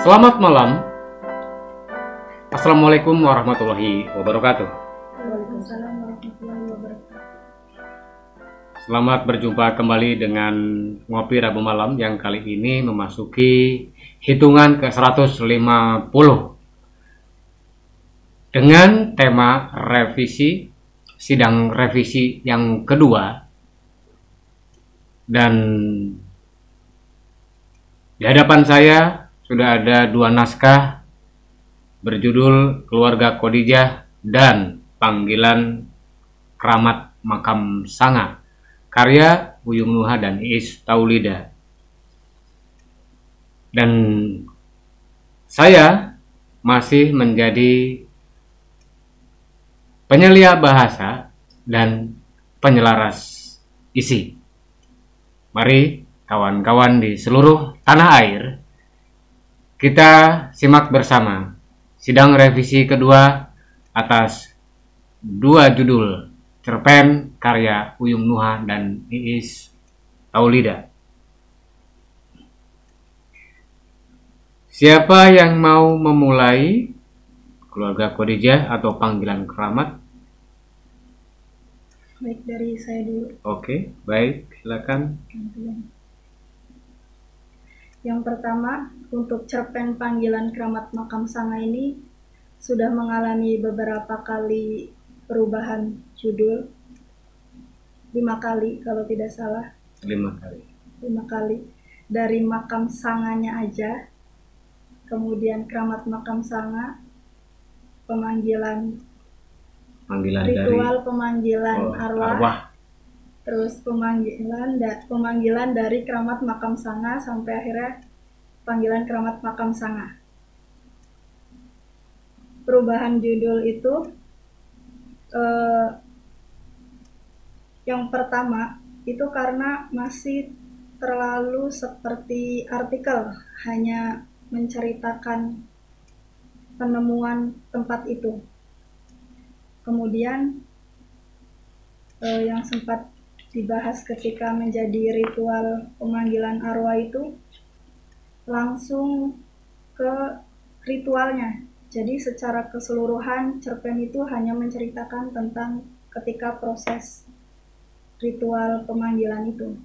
Selamat malam. Assalamualaikum warahmatullahi wabarakatuh. Waalaikumsalam warahmatullahi wabarakatuh. Selamat berjumpa kembali dengan Ngopi Rabu Malam yang kali ini memasuki hitungan ke 150 dengan tema revisi, sidang revisi yang kedua. Dan di hadapan saya sudah ada dua naskah berjudul Keluarga Khadijah dan Panggilan Keramat Makam Sanga, karya Buyung Nuha dan Iis Taulida. Dan saya masih menjadi penyelia bahasa dan penyelaras isi. Mari kawan-kawan di seluruh tanah air, kita simak bersama sidang revisi kedua atas dua judul cerpen karya Buyung Nuha dan Iis Taulida. Siapa yang mau memulai? Keluarga Khadijah atau Panggilan Keramat? Baik, dari saya dulu. Oke, baik, silakan. Yang pertama, untuk cerpen Panggilan Keramat Makam Sanga ini sudah mengalami beberapa kali perubahan judul, 5 kali kalau tidak salah. 5 kali. 5 kali. Dari makam sanganya aja, kemudian Keramat Makam Sanga, ritual pemanggilan arwah. Terus pemanggilan dari Keramat Makam Sanga sampai akhirnya Panggilan Keramat Makam Sanga. Perubahan judul itu yang pertama itu karena masih terlalu seperti artikel, hanya menceritakan penemuan tempat itu. Kemudian yang sempat dibahas ketika menjadi ritual pemanggilan arwah itu langsung ke ritualnya. Jadi secara keseluruhan cerpen itu hanya menceritakan tentang ketika proses ritual pemanggilan itu.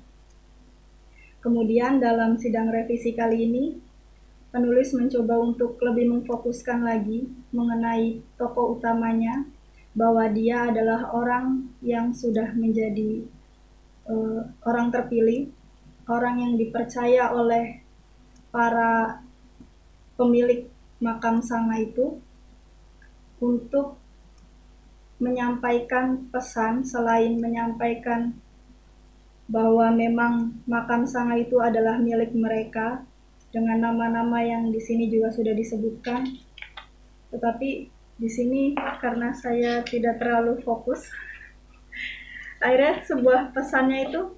Kemudian dalam sidang revisi kali ini, penulis mencoba untuk lebih memfokuskan lagi mengenai tokoh utamanya, bahwa dia adalah orang yang sudah menjadi orang terpilih, orang yang dipercaya oleh para pemilik makam sanga itu untuk menyampaikan pesan. Selain menyampaikan bahwa memang makam sanga itu adalah milik mereka dengan nama-nama yang di sini juga sudah disebutkan, tetapi di sini karena saya tidak terlalu fokus, akhirnya sebuah pesannya itu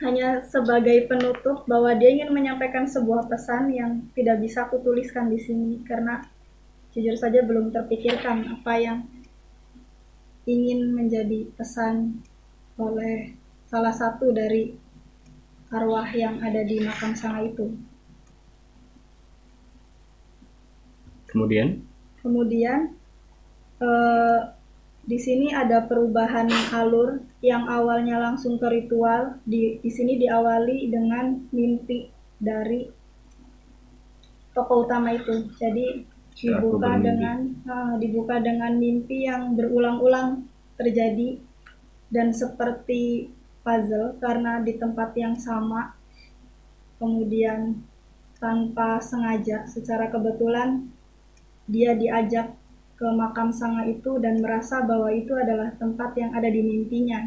hanya sebagai penutup, bahwa dia ingin menyampaikan sebuah pesan yang tidak bisa aku tuliskan di sini karena jujur saja belum terpikirkan apa yang ingin menjadi pesan oleh salah satu dari arwah yang ada di makam sanga itu. Kemudian di sini ada perubahan alur yang awalnya langsung ke ritual. Di sini diawali dengan mimpi dari tokoh utama itu. Jadi dibuka dengan mimpi yang berulang-ulang terjadi dan seperti puzzle karena di tempat yang sama. Kemudian tanpa sengaja, secara kebetulan dia diajak ke makam sanga itu dan merasa bahwa itu adalah tempat yang ada di mimpinya.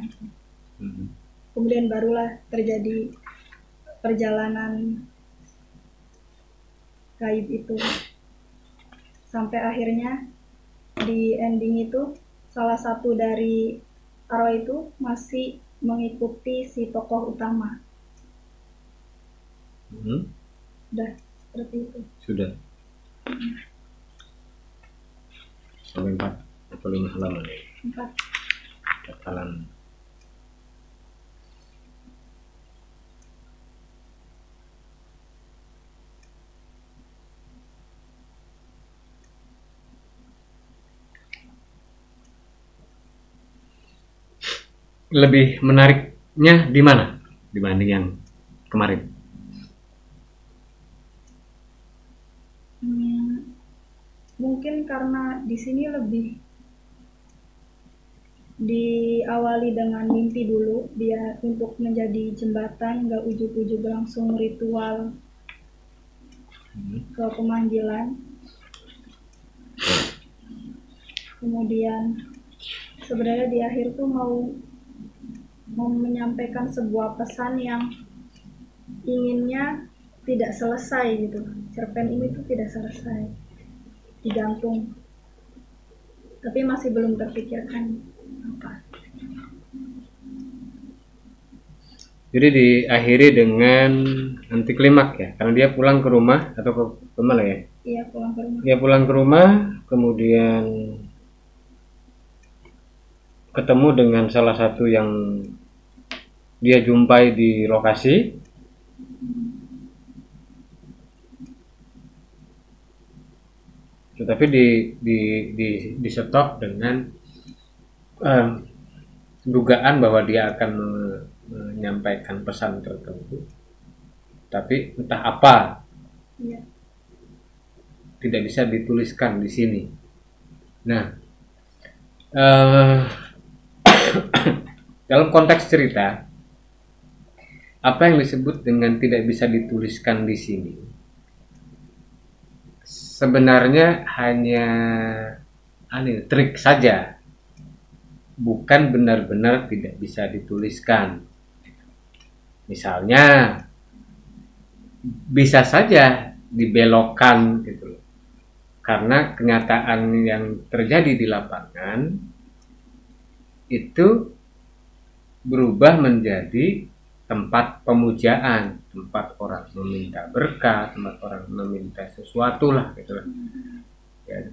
Kemudian barulah terjadi perjalanan gaib itu. Sampai akhirnya di ending itu salah satu dari arwah itu masih mengikuti si tokoh utama. Sudah seperti itu. Sudah. Sampai 4 atau 5 halaman ya? 4 halaman. lebih menariknya di mana dibanding yang kemarin? Mungkin karena di sini lebih diawali dengan mimpi dulu, dia untuk menjadi jembatan, nggak ujuk-ujuk langsung ritual ke pemanggilan. Kemudian sebenarnya di akhir tuh mau menyampaikan sebuah pesan yang inginnya tidak selesai gitu. Cerpen ini tuh tidak selesai, digantung, tapi masih belum terpikirkan apa. Jadi diakhiri dengan anti klimaks ya, karena dia pulang ke rumah atau ke mana ya? Iya, pulang ke rumah. Dia pulang ke rumah, kemudian ketemu dengan salah satu yang dia jumpai di lokasi. Tetapi di stop dengan dugaan bahwa dia akan menyampaikan pesan tertentu, tapi entah apa Iya. tidak bisa dituliskan di sini. Nah, dalam konteks cerita, apa yang disebut dengan tidak bisa dituliskan di sini sebenarnya hanya trik saja, bukan benar-benar tidak bisa dituliskan. Misalnya bisa saja dibelokkan gitu, karena kenyataan yang terjadi di lapangan itu berubah menjadi tempat pemujaan, tempat orang meminta berkah, tempat orang meminta sesuatu lah gitu lah. Ya,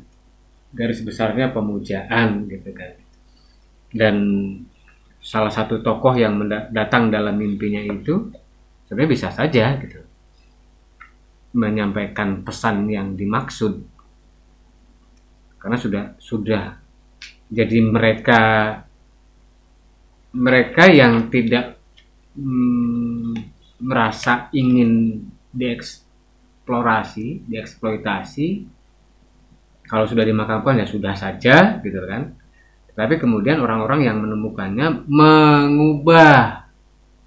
garis besarnya pemujaan gitu kan. Dan salah satu tokoh yang datang dalam mimpinya itu sebenarnya bisa saja gitu menyampaikan pesan yang dimaksud, karena sudah jadi mereka yang tidak merasa ingin dieksploitasi. Kalau sudah dimakamkan ya sudah saja gitu kan. Tapi kemudian orang-orang yang menemukannya mengubah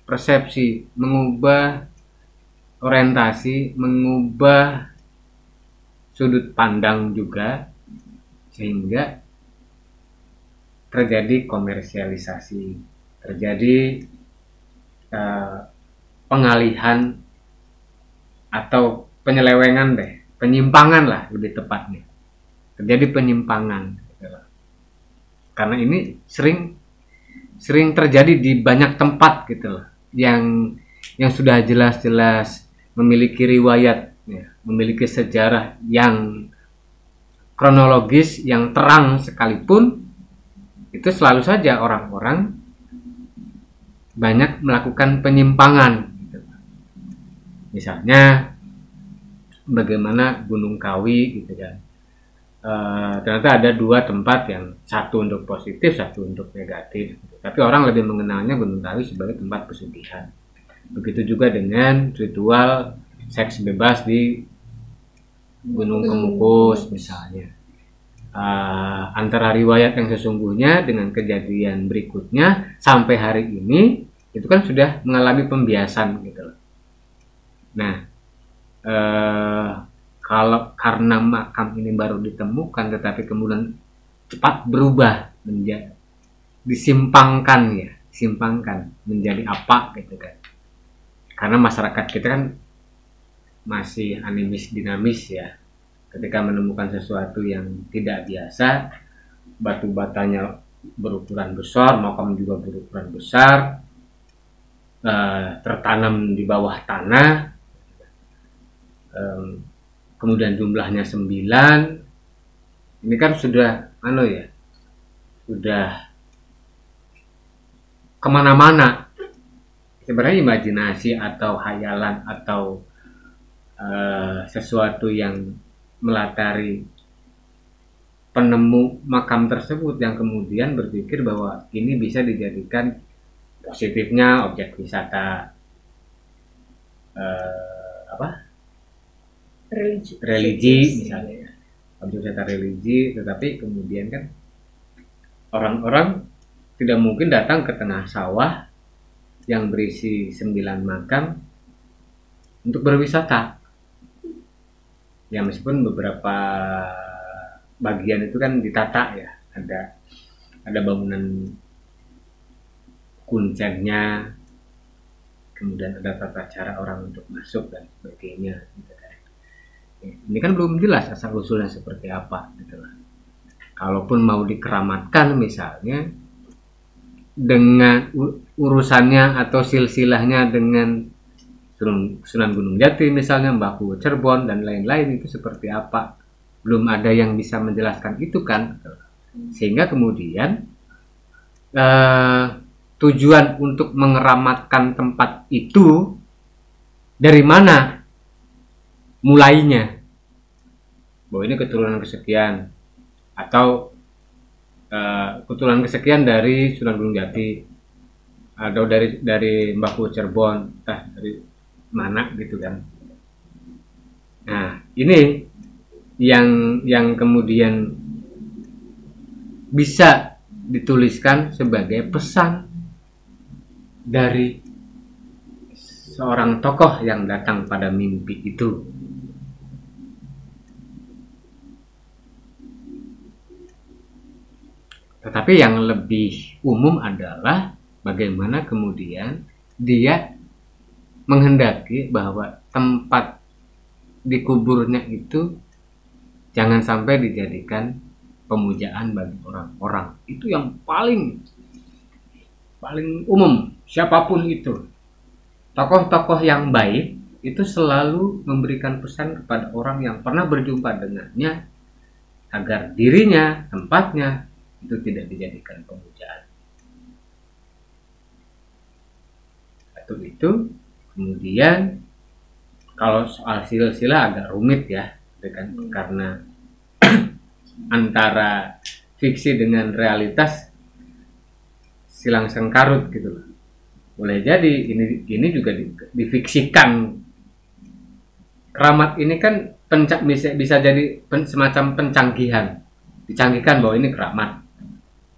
persepsi, mengubah orientasi, mengubah sudut pandang juga, sehingga terjadi komersialisasi, terjadi pengalihan atau penyelewengan penyimpangan lah lebih tepatnya, terjadi penyimpangan karena ini sering terjadi di banyak tempat gitu loh, yang sudah jelas-jelas memiliki riwayat ya, memiliki sejarah yang kronologis yang terang sekalipun, itu selalu saja orang-orang banyak melakukan penyimpangan. Misalnya bagaimana Gunung Kawi gitu kan. Ternyata ada dua tempat, yang satu untuk positif, satu untuk negatif. Tapi orang lebih mengenalnya Gunung Kawi sebagai tempat pesugihan. Begitu juga dengan ritual seks bebas di Gunung Kemukus misalnya. Antara riwayat yang sesungguhnya dengan kejadian berikutnya sampai hari ini itu kan sudah mengalami pembiasan gitu. Nah, kalau karena makam ini baru ditemukan tetapi kemudian cepat berubah menjadi disimpangkan menjadi apa gitu kan. Karena masyarakat kita kan masih animis dinamis ya. Ketika menemukan sesuatu yang tidak biasa, batu batanya berukuran besar, makam juga berukuran besar, tertanam di bawah tanah, kemudian jumlahnya 9, ini kan sudah sudah kemana-mana. Sebenarnya imajinasi atau hayalan atau sesuatu yang melatari penemu makam tersebut yang kemudian berpikir bahwa ini bisa dijadikan Positifnya objek wisata religi misalnya, objek wisata religi, tetapi kemudian kan orang-orang tidak mungkin datang ke tengah sawah yang berisi 9 makam untuk berwisata. Ya meskipun beberapa bagian itu kan ditata ya, ada bangunan kuncennya, kemudian ada tata cara orang untuk masuk dan sebagainya. Gitu kan. Ini kan belum jelas asal usulnya seperti apa. Gitu lah. Kalaupun mau dikeramatkan misalnya, dengan urusannya atau silsilahnya dengan Sunan Gunung Jati misalnya, Mbaku Cirebon dan lain-lain itu seperti apa, belum ada yang bisa menjelaskan itu kan, sehingga kemudian tujuan untuk mengeramatkan tempat itu dari mana mulainya, bahwa ini keturunan kesekian atau keturunan kesekian dari Sunan Gunung Jati atau dari Mbaku Cirebon, dari mana gitu kan. Nah ini yang kemudian bisa dituliskan sebagai pesan dari seorang tokoh yang datang pada mimpi itu. Tetapi yang lebih umum adalah bagaimana kemudian dia menghendaki bahwa tempat dikuburnya itu jangan sampai dijadikan pemujaan bagi orang-orang. Itu yang paling umum, siapapun itu. Tokoh-tokoh yang baik itu selalu memberikan pesan kepada orang yang pernah berjumpa dengannya agar dirinya, tempatnya itu tidak dijadikan pemujaan. Satu itu. Kemudian kalau soal silsilah agak rumit ya, karena antara fiksi dengan realitas silang sengkarut gitu loh. Boleh jadi ini juga difiksikan. Keramat ini kan bisa jadi semacam pencanggihan, dicanggihkan bahwa ini keramat.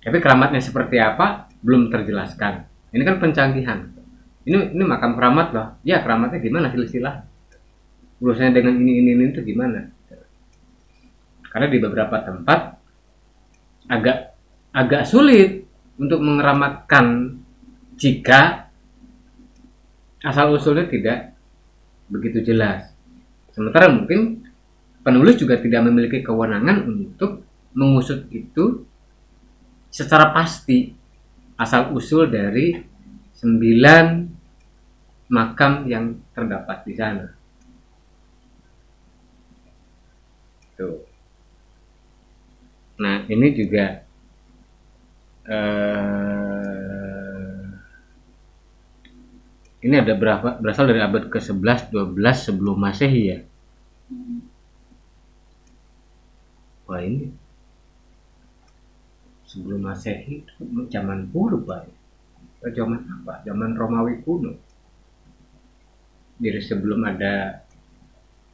Tapi keramatnya seperti apa belum terjelaskan. Ini kan pencanggihan. Ini makam keramat loh. Ya keramatnya gimana silsilah? Urusannya dengan ini itu gimana? Karena di beberapa tempat agak sulit untuk mengeramatkan jika asal usulnya tidak begitu jelas. Sementara mungkin penulis juga tidak memiliki kewenangan untuk mengusut itu secara pasti asal usul dari 9 makam yang terdapat di sana. Tuh. Nah, ini juga ini ada berasal dari abad ke-11 12 sebelum Masehi ya. Wah, ini sebelum Masehi zaman purba ya. Zaman apa? Zaman Romawi kuno. Jadi sebelum ada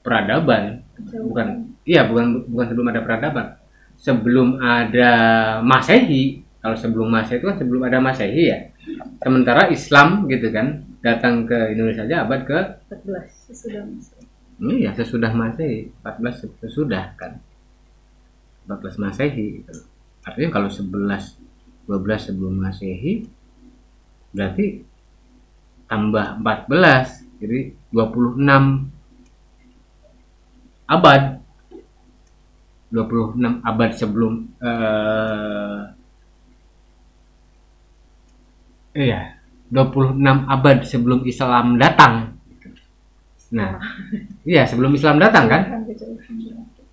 peradaban, bukan sebelum ada peradaban, sebelum ada Masehi. Kalau sebelum Masehi itu kan sebelum ada Masehi ya. Sementara Islam gitu kan datang ke Indonesia aja abad ke-14 sesudah Masehi. Iya, sesudah Masehi, 14 sesudah kan. 14 Masehi gitu. Artinya kalau 11 12 sebelum Masehi berarti tambah 14, jadi 26 abad. 26 abad sebelum 26 abad sebelum Islam datang. Nah, iya sebelum Islam datang kan?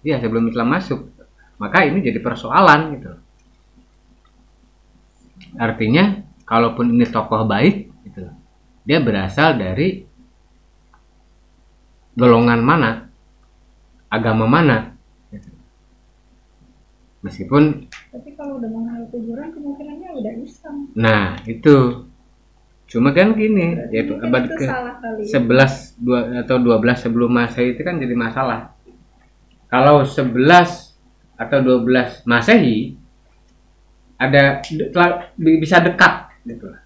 Iya sebelum Islam masuk. Maka ini jadi persoalan gitu. Artinya kalaupun ini tokoh baik gitu, dia berasal dari golongan mana, agama mana gitu. Meskipun tapi kalau udah mengenal kuburan kemungkinannya udah Islam. Nah itu Cuma kan gini, Berarti yaitu mungkin abad itu ke salah kali. 11 atau 12 sebelum Masehi itu kan jadi masalah. Kalau 11 atau 12 Masehi bisa dekat gitu lah.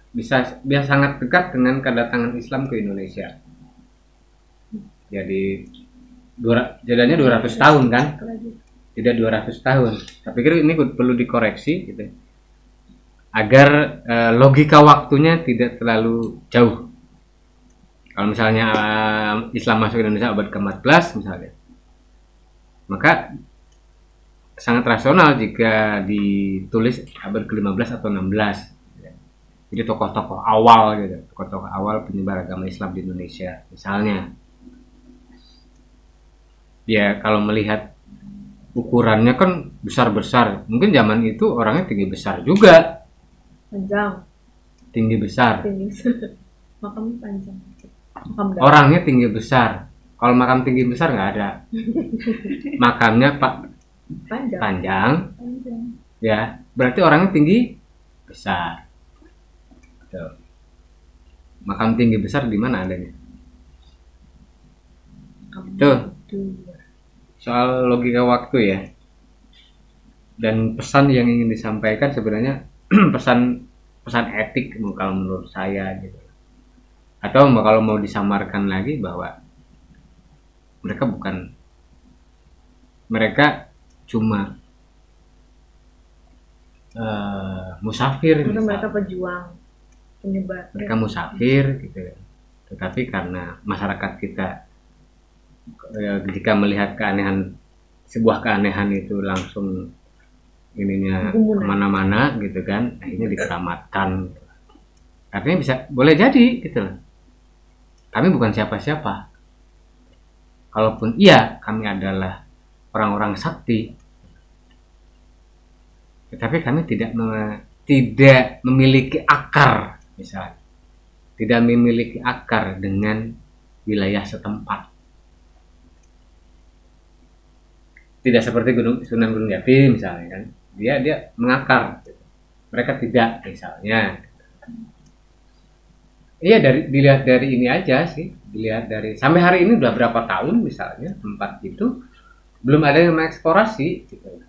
Bisa sangat dekat dengan kedatangan Islam ke Indonesia. Jadi jadinya 200 tahun kan? Tidak 200 tahun. Saya pikir ini perlu dikoreksi gitu. Agar logika waktunya tidak terlalu jauh. Kalau misalnya Islam masuk ke Indonesia abad ke-14 misalnya, maka sangat rasional jika ditulis abad ke-15 atau 16. Jadi tokoh-tokoh awal gitu, tokoh-tokoh awal penyebar agama Islam di Indonesia misalnya. Ya kalau melihat ukurannya kan besar-besar, mungkin zaman itu orangnya tinggi besar juga. Panjang. Tinggi besar. Makamnya panjang. Orangnya tinggi besar. Kalau makam tinggi besar nggak ada. Makamnya panjang. Ya, berarti orangnya tinggi besar. Tuh. Makam tinggi besar di mana adanya? Tuh. Soal logika waktu ya. Dan pesan yang ingin disampaikan sebenarnya pesan etik kalau menurut saya gitu. Atau kalau mau disamarkan lagi bahwa mereka cuma musafir. Mereka pejuang, penyebar. Mereka musafir gitu. Tetapi karena masyarakat kita jika melihat sebuah keanehan itu langsung ininya kemana-mana gitu kan, akhirnya dikeramatkan. Artinya boleh jadi gitu loh. Kami bukan siapa-siapa. Kalaupun iya kami adalah orang-orang sakti, tetapi kami tidak memiliki akar, misalnya tidak memiliki akar dengan wilayah setempat. Tidak seperti Sunan Gunung Jati misalnya kan, dia mengakar. Mereka tidak misalnya. Iya dilihat dari ini aja sih, dilihat dari sampai hari ini udah berapa tahun misalnya tempat itu belum ada yang mengeksplorasi gitu.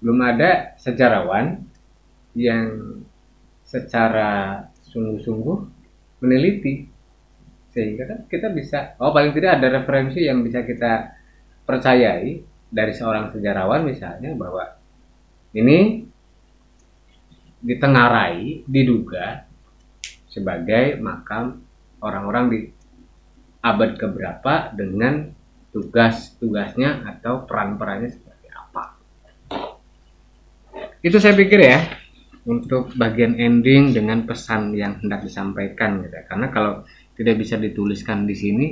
Belum ada sejarawan yang secara sungguh-sungguh meneliti sehingga kan kita bisa paling tidak ada referensi yang bisa kita percayai dari seorang sejarawan misalnya bahwa ini ditengarai, diduga sebagai makam orang-orang di abad keberapa dengan tugas-tugasnya atau peran-perannya seperti apa. Itu saya pikir ya untuk bagian ending dengan pesan yang hendak disampaikan gitu. Karena kalau tidak bisa dituliskan di sini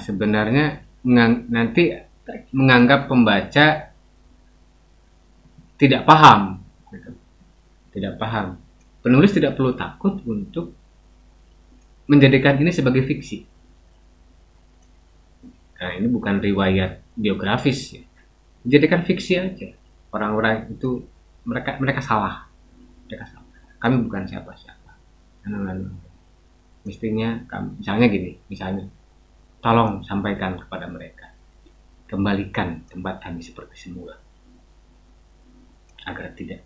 sebenarnya nanti menganggap pembaca tidak paham gitu. Tidak paham. Penulis tidak perlu takut untuk menjadikan ini sebagai fiksi. Nah, ini bukan riwayat biografis ya. Jadikan fiksi aja. Orang-orang itu mereka salah. Mereka salah. Kami bukan siapa-siapa. Mestinya misalnya gini, tolong sampaikan kepada mereka. Kembalikan tempat kami seperti semula. Agar tidak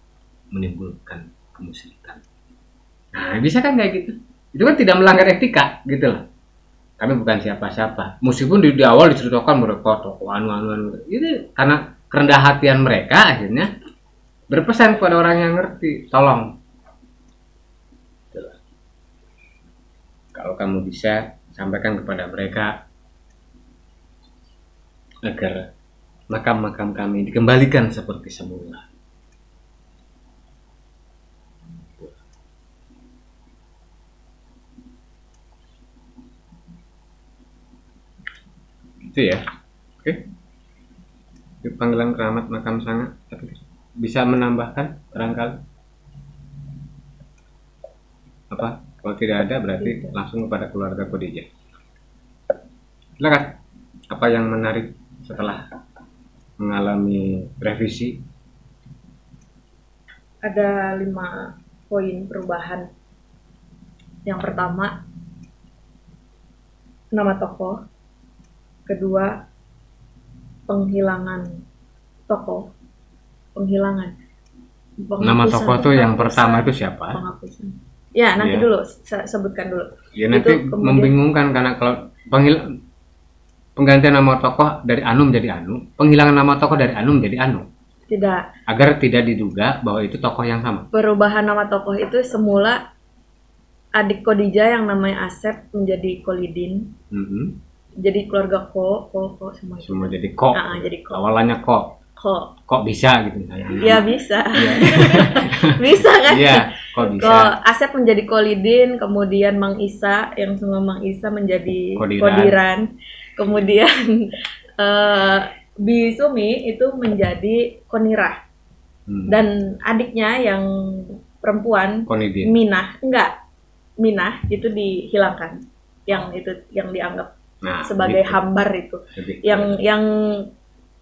menimbulkan kemusyrikan. Nah, bisa kan kayak gitu? Itu kan tidak melanggar etika, gitu loh. Kami bukan siapa-siapa. Meskipun di awal diceritakan mereka tokoh itu karena kerendah hatian mereka akhirnya berpesan kepada orang yang ngerti, tolong. Gitu loh. Kalau kamu bisa sampaikan kepada mereka agar makam-makam kami dikembalikan seperti semula. Itu ya. Oke. Di panggilan keramat makam Sanga bisa menambahkan barangkali apa? Kalau tidak ada berarti langsung kepada keluarga Khadijah. Silakan. Apa yang menarik setelah mengalami revisi? Ada 5 poin perubahan Yang pertama, nama tokoh. Kedua, penghilangan tokoh. Penghilangan. Nama tokoh tuh yang pertama itu siapa? Penghapusan. Ya, nanti Iya. dulu sebutkan dulu. Ya nanti Itu kemudian- membingungkan karena kalau penggantian nama tokoh dari Anu menjadi Anu, penghilangan nama tokoh dari Anu menjadi Anu, Tidak, agar tidak diduga bahwa itu tokoh yang sama. perubahan nama tokoh itu semula adik Khadijah yang namanya Asep menjadi Khalidin. Mhm. Jadi keluarga Ko semua. Semua jadi kok. Jadi Ko. Awalannya kok bisa gitu misalnya. Ya bisa. Iya. Bisa kan? Iya, kok bisa. Asep menjadi Khalidin, kemudian Mang Isa yang semua Mang Isa menjadi Kodiran. Kodiran. Kemudian Bi Sumi itu menjadi Konirah. Dan adiknya yang perempuan Konidin. Minah itu dihilangkan. Yang dianggap Nah, sebagai gitu. hambar itu. Jadi, Yang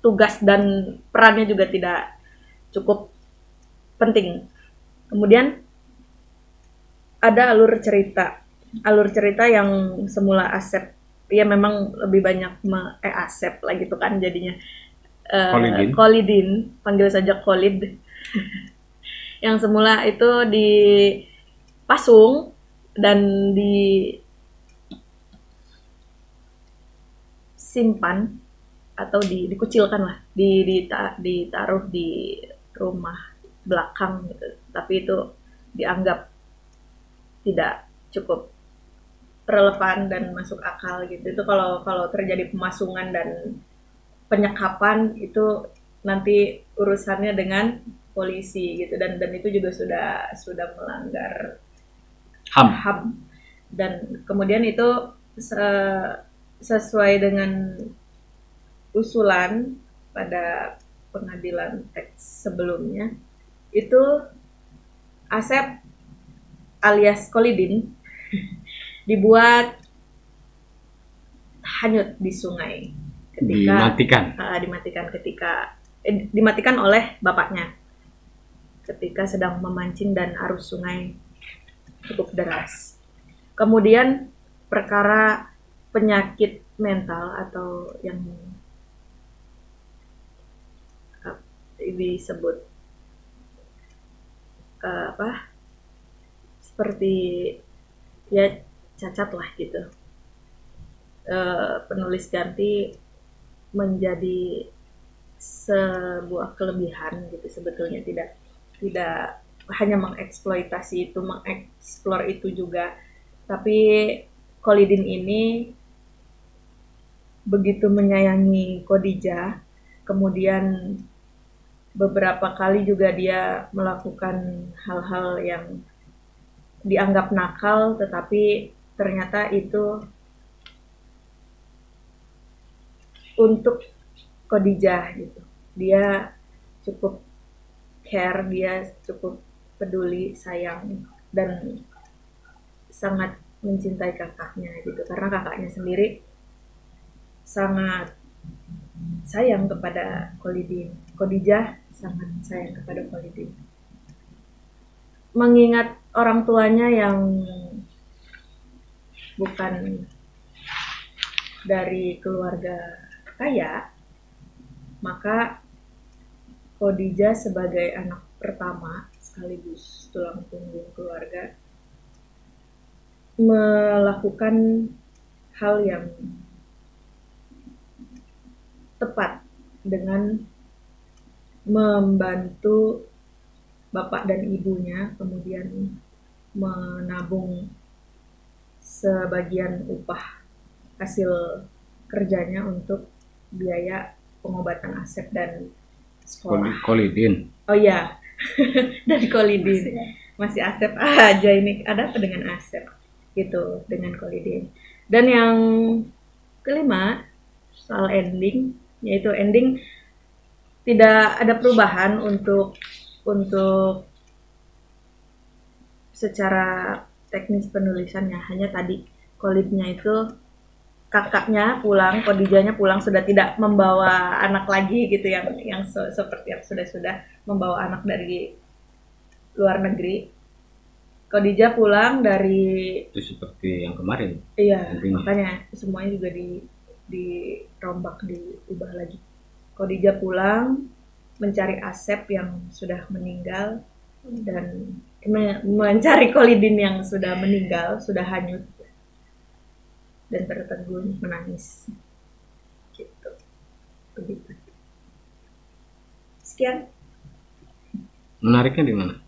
tugas dan perannya juga tidak cukup penting. Kemudian ada alur cerita yang semula Asep, ya memang lebih banyak Asep lah gitu kan jadinya. Khalidin, panggil saja Khalid. Yang semula itu dipasung dan disimpan atau dikucilkan lah, ditaruh di rumah belakang gitu. Tapi itu dianggap tidak cukup relevan dan masuk akal gitu. Itu kalau terjadi pemasungan dan penyekapan itu nanti urusannya dengan polisi gitu, dan itu juga sudah melanggar HAM. Dan kemudian itu sesuai dengan usulan pada pengadilan teks sebelumnya, itu Asep alias Khalidin dibuat hanyut di sungai dimatikan oleh bapaknya ketika sedang memancing dan arus sungai cukup deras. Kemudian perkara penyakit mental atau yang disebut seperti ya cacat lah gitu, penulis ganti menjadi sebuah kelebihan gitu. Sebetulnya tidak hanya mengeksplor itu juga, tapi Khalidin ini begitu menyayangi Khadijah, kemudian beberapa kali juga dia melakukan hal-hal yang dianggap nakal, tetapi ternyata itu untuk Khadijah gitu. Dia cukup care, dia cukup peduli, sayang, dan sangat mencintai kakaknya gitu. Karena kakaknya sendiri sangat sayang kepada Khalidin. Khadijah sangat sayang kepada Khalidin. Mengingat orang tuanya yang bukan dari keluarga kaya, maka Khadijah sebagai anak pertama sekaligus tulang punggung keluarga melakukan hal yang tepat dengan membantu bapak dan ibunya, kemudian menabung sebagian upah hasil kerjanya untuk biaya pengobatan Asep dan sekolah. Khalidin. Oh iya, dari Khalidin. Masih Asep aja ini. Ada apa dengan Asep? Gitu, dengan Khalidin. Dan yang kelima, soal ending, yaitu ending tidak ada perubahan untuk secara teknis penulisannya. Hanya tadi Khalidnya itu kakaknya pulang, Khadijahnya pulang sudah tidak membawa anak lagi gitu, yang seperti yang sudah membawa anak dari luar negeri. Khadijah pulang dari, Itu seperti yang kemarin. iya Intinya. makanya semuanya juga dirombak, diubah lagi. Khadijah pulang mencari Asep yang sudah meninggal dan mencari Khalidin yang sudah meninggal, sudah hanyut dan tertegun menangis. Gitu. Begitu. Sekian. Menariknya di mana?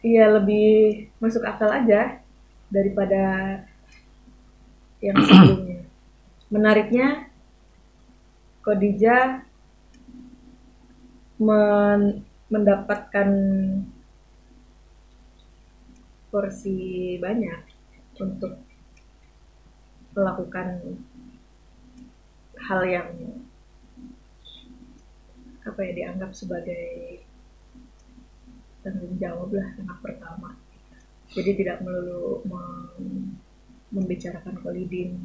Iya, lebih masuk akal aja daripada yang sebelumnya. Menariknya, Khadijah mendapatkan porsi banyak untuk melakukan hal yang dianggap sebagai tanggung jawab lah, anak pertama. Jadi tidak melulu membicarakan Khalidin.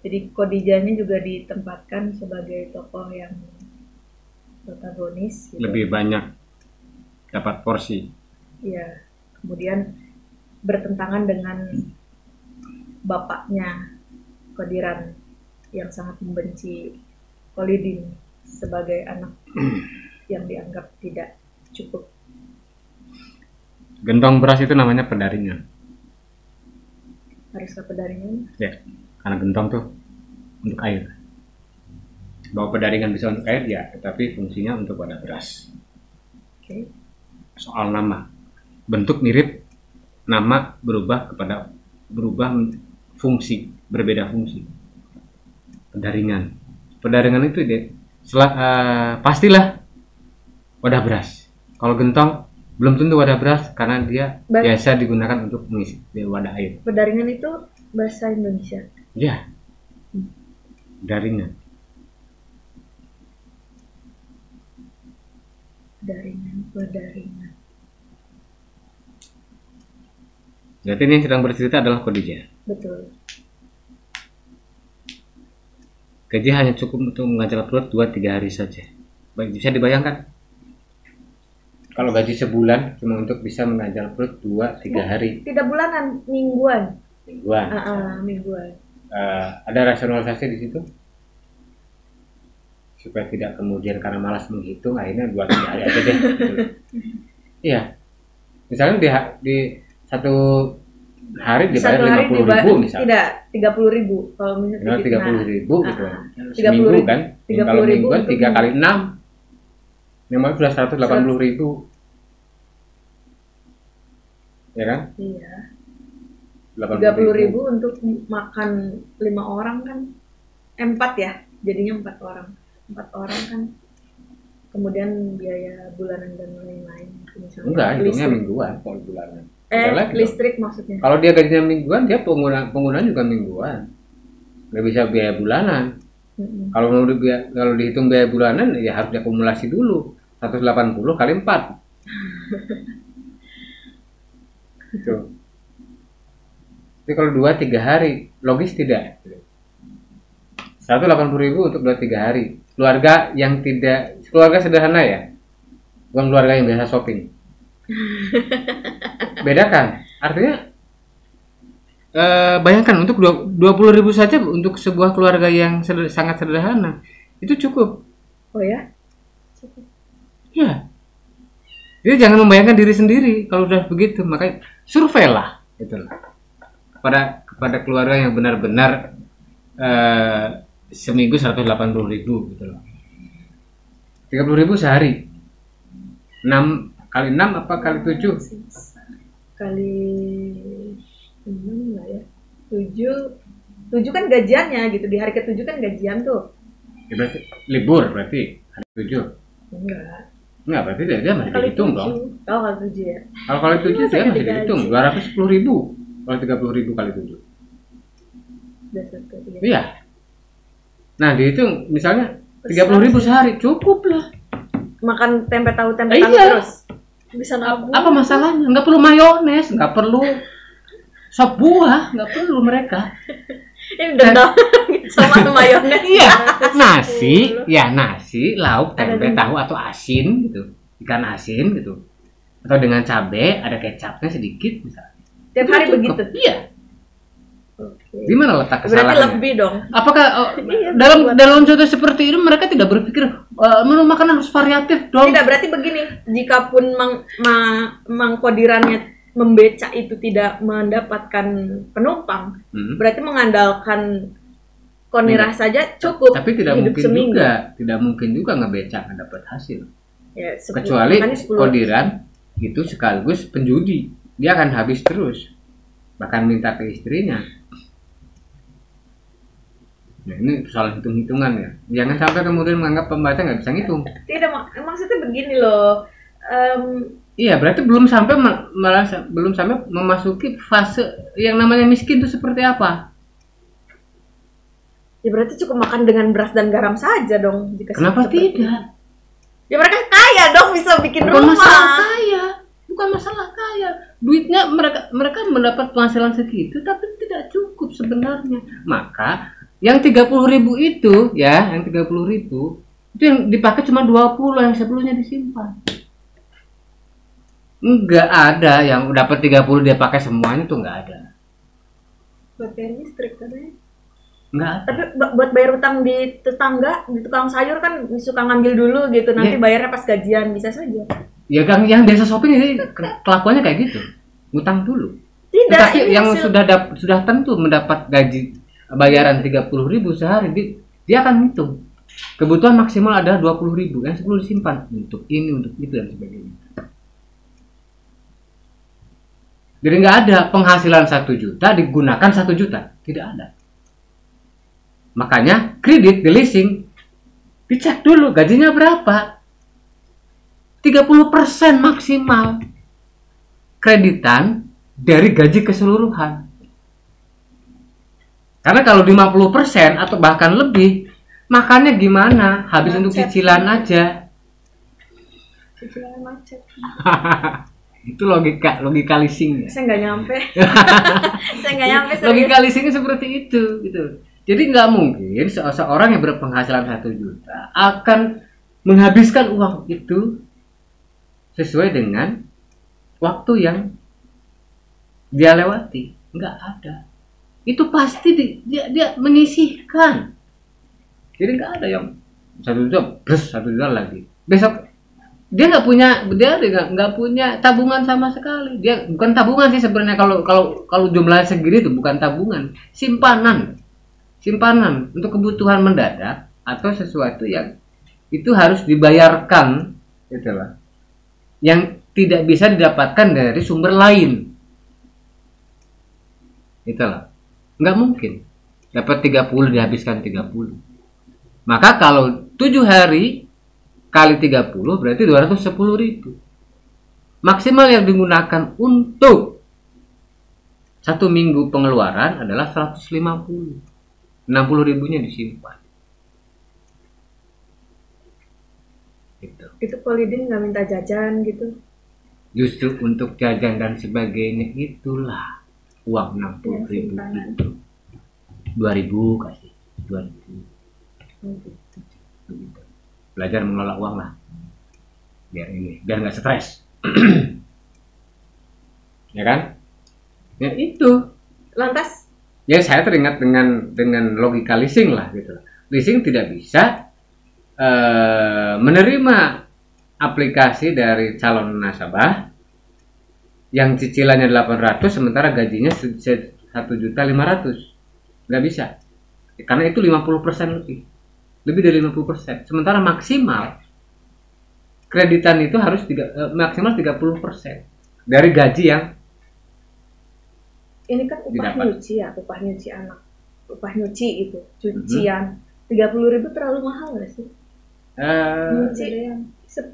Jadi Khadijahnya juga ditempatkan sebagai tokoh yang protagonis. Gitu. Lebih banyak dapat porsi. Iya. Kemudian bertentangan dengan bapaknya Qadiran yang sangat membenci Khalidin sebagai anak yang dianggap tidak cukup. Gentong beras itu namanya pedaringan. Harus ke pedaringan? Ya, karena gentong tuh untuk air. Bahwa pedaringan bisa untuk air ya, tetapi fungsinya untuk wadah beras. Oke. Soal nama, bentuk mirip, nama berubah fungsi, berbeda fungsi. Pedaringan itu pastilah wadah beras. Kalau gentong belum tentu wadah beras karena dia biasa digunakan untuk mengisi wadah air. Pedaringan itu bahasa Indonesia. Ya, daringan. Pedaringan. Berarti ini yang sedang bercerita adalah Khadijah. Betul. Gaji hanya cukup untuk mengajar perut 2-3 hari saja. Baik, bisa dibayangkan? Kalau gaji sebulan cuma untuk bisa mengajar perut 2-3 hari. Tidak bulanan, mingguan. Mingguan. Ada rasionalisasi di situ? Supaya tidak kemudian karena malas menghitung, akhirnya 2-3 hari aja deh. Iya. Misalnya di satu hari dibayar 50.000 misalnya. Tidak, 30.000. Kalau misalnya 30.000 gitu. 30.000 Seminggu kan? 30.000 Kalau mingguan 3 untuk kali 6. Memang sudah 180.000. Ya kan? Iya. 80.000 30.000 untuk makan 5 orang kan? 4 ya, jadinya 4 orang. 4 orang kan. Kemudian biaya bulanan dan lain-lain. Enggak, hitungnya mingguan kalau bulanan. Listrik maksudnya. Kalau dia gajinya mingguan, dia penggunaan juga mingguan. Nggak bisa biaya bulanan. Kalau dihitung biaya bulanan, ya harus diakumulasi dulu. 180 kali 4. Gitu. Jadi kalau 2-3 hari, logis tidak? 180.000 untuk 2-3 hari. Keluarga sederhana ya, bukan keluarga yang biasa shopping. Bedakan, artinya bayangkan untuk 20.000 saja untuk sebuah keluarga yang sangat sederhana itu cukup. Oh ya? Cukup. Ya. Jadi jangan membayangkan diri sendiri kalau udah begitu, makanya surveilah gitu loh. Kepada keluarga yang benar-benar seminggu 180.000 gitu loh. 30.000 sehari. 6 kali 6 apa kali 7? Kali 6 enggak ya? 7 kan gajiannya gitu. Di hari ke-7 kan gajian tuh. Ya, berarti libur berarti hari 7. Enggak, berarti dia masih dihitung dong. Oh, kali 7 ya. Kalau kali 7 dia masih dihitung 210.000. Kalau 30.000 kali 7. Iya. Nah, dihitung misalnya 30.000 sehari, cukup lah. Makan tempe tahu Iya. terus. Bisa nabung. Apa masalahnya? Nggak perlu mayones, nggak perlu sop buah, nggak perlu mereka. Ini dendam. sama mayones. Iya, nasi, lauk, Ada tempe, juga. tahu atau asin gitu. Ikan asin gitu. Atau dengan cabai, ada kecapnya sedikit misalnya. Tiap Itu hari cukup. begitu. Iya. Oke. Di mana letak Berarti kesalahannya? lebih dong. Apakah Iya, dalam buat- dalam contoh seperti ini mereka tidak berpikir menu makanan harus variatif dong? Tidak, berarti begini, jika pun mangkodirannya membecak itu tidak mendapatkan penumpang, berarti mengandalkan konirah saja cukup Tapi tidak hidup mungkin seminggu. tidak mungkin juga ngebecak nggak dapat hasil. Ya, 10, Kecuali makanya 10. kodiran itu sekaligus penjudi, dia akan habis terus, bahkan minta ke istrinya. Nah, ini persoalan hitung-hitungan ya. Jangan sampai kemudian menganggap pembaca nggak bisa ngitung. Tidak, maksudnya begini loh. Iya, berarti belum sampai belum sampai memasuki fase yang namanya miskin itu seperti apa? Ya berarti cukup makan dengan beras dan garam saja dong. Jika Kenapa seperti itu. tidak? Ya mereka kaya dong, bisa bikin Bukan rumah. masalah kaya, bukan masalah kaya. Duitnya mereka mendapat penghasilan segitu, tapi tidak cukup sebenarnya. Maka yang 30.000 itu ya, yang 30.000 itu yang dipakai cuma 20, yang 10-nya disimpan. Enggak ada yang dapat 30 dia pakai semuanya, tuh enggak ada. Buat bayar listrik katanya. Enggak ada. Tapi buat bayar utang di tetangga, di tukang sayur kan suka ngambil dulu gitu, nanti Iya. bayarnya pas gajian, bisa saja. Ya kan yang biasa shopping ini kelakuannya kayak gitu. Ngutang dulu. Tidak, Tetapi ini yang hasil- sudah tentu mendapat gaji bayaran 30.000 sehari, dia akan hitung. Kebutuhan maksimal ada 20.000, yang 10 disimpan untuk ini, untuk itu dan sebagainya. Jadi nggak ada penghasilan 1 juta digunakan 1 juta, tidak ada. Makanya kredit di leasing dicek dulu gajinya berapa. 30% maksimal kreditan dari gaji keseluruhan. Karena kalau 50% atau bahkan lebih, makannya gimana? Habis untuk Macet. cicilan aja. Cicilan macet. Itu logika leasing ya. Saya nggak nyampe. Saya nggak nyampe serius. Logika leasingnya seperti itu gitu. Jadi nggak mungkin seorang yang berpenghasilan 1 juta akan menghabiskan uang itu sesuai dengan waktu yang dia lewati. Nggak ada. Itu pasti dia menyisihkan. Jadi nggak ada yang 1 juta plus 1 juta lagi. Besok dia nggak punya tabungan sama sekali. Dia bukan tabungan sih sebenarnya, kalau jumlahnya segini itu bukan tabungan, simpanan untuk kebutuhan mendadak atau sesuatu yang itu harus dibayarkan, itulah yang tidak bisa didapatkan dari sumber lain. Itulah nggak mungkin dapat 30 dihabiskan 30. Maka kalau 7 hari kali 30 berarti 210.000. Maksimal yang digunakan untuk 1 minggu pengeluaran adalah 150. 60.000-nya disimpan. Gitu. Itu Polidin nggak minta jajan gitu. Justru untuk jajan dan sebagainya itulah uang 60.000 itu. 2.000 kasih 2.000. Begitu. Belajar mengelola uang lah, biar nggak stres. Ya kan? Ya itu. Lantas Ya saya teringat dengan logika leasing lah gitu. Leasing tidak bisa menerima aplikasi dari calon nasabah yang cicilannya 800 sementara gajinya 1.500.000. Nggak bisa. Karena itu 50% lebih dari 50%. Sementara maksimal kreditan itu harus maksimal 30% dari gaji yang ini kan upah didapat. nyuci ya, upah nyuci anak, upah nyuci itu, cucian. 30.000 terlalu mahal nggak sih? Nyuci 10.000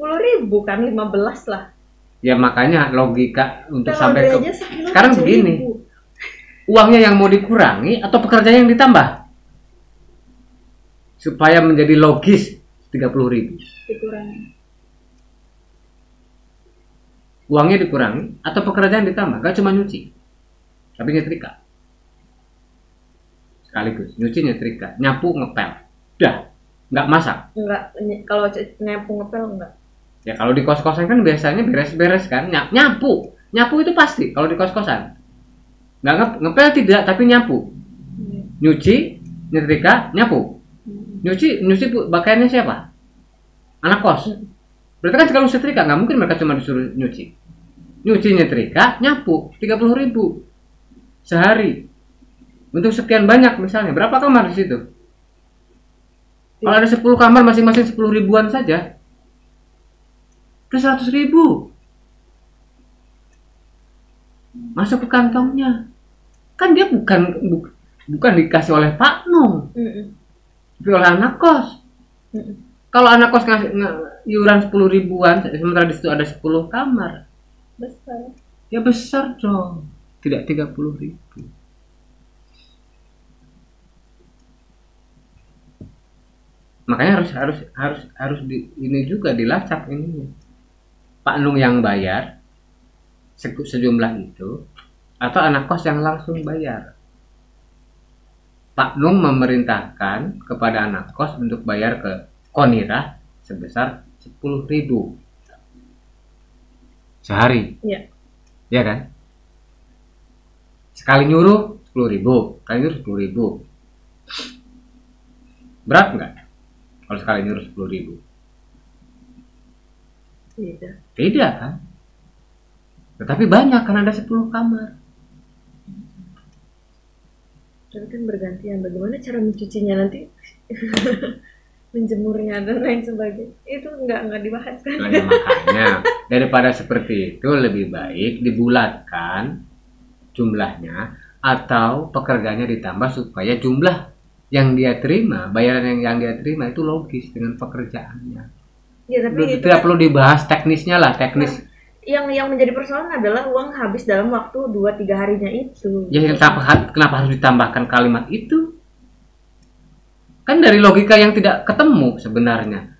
kan, 15 lah. Ya makanya logika untuk Kalau sampai dia ke aja sekilo sekarang 7.000. begini, uangnya yang mau dikurangi atau pekerjaan yang ditambah supaya menjadi logis 30.000. Dikurangi. Uangnya dikurangi atau pekerjaan ditambah, gak cuma nyuci tapi nyetrika. sekaligus. Nyuci, nyetrika, nyapu, ngepel. Udah, nggak masak. Enggak, kalau nyapu ngepel enggak. Ya kalau di kos-kosan kan biasanya beres-beres kan, nyapu. Nyapu itu pasti kalau di kos-kosan. Nggak ngepel tidak, tapi nyapu. Nyuci, nyetrika, nyapu. Nyuci pakaiannya siapa? Anak kos. Berarti kan kalau setrika nggak mungkin mereka cuma disuruh nyuci. Nyuci, nyetrika, nyapu 30.000 sehari. Untuk sekian banyak misalnya, berapa kamar di situ? Kalau ada 10 kamar masing-masing 10 ribuan saja, ke 100.000 masuk ke kantongnya. Kan dia bukan dikasih oleh Pak Nung, tapi oleh anak kos. Kalau anak kos ngasih iuran 10 ribuan, sementara di situ ada 10 kamar, Besar. ya besar dong, tidak 30.000. Makanya harus ini juga dilacak ini. Pak Nung yang bayar sejumlah itu atau anak kos yang langsung bayar. Pak Nung memerintahkan kepada anak kos untuk bayar ke Konira sebesar 10.000 sehari. Iya. Ya kan? Sekali nyuruh 10.000, sekali nyuruh 10.000. Berat nggak? Kalau sekali nyuruh 10.000? Tidak kan? Tetapi banyak kan, ada 10 kamar. Tapi kan bergantian, bagaimana cara mencucinya nanti, menjemurnya dan lain sebagainya, itu nggak dibahas kan? Nah, makanya daripada seperti itu lebih baik dibulatkan jumlahnya atau pekerjaannya ditambah supaya jumlah yang dia terima, bayaran yang dia terima itu logis dengan pekerjaannya. Ya, tapi tidak perlu dibahas teknisnya lah, teknis. Yang menjadi persoalan adalah uang habis dalam waktu 2-3 harinya itu. Ya kenapa harus ditambahkan kalimat itu? Kan dari logika yang tidak ketemu sebenarnya.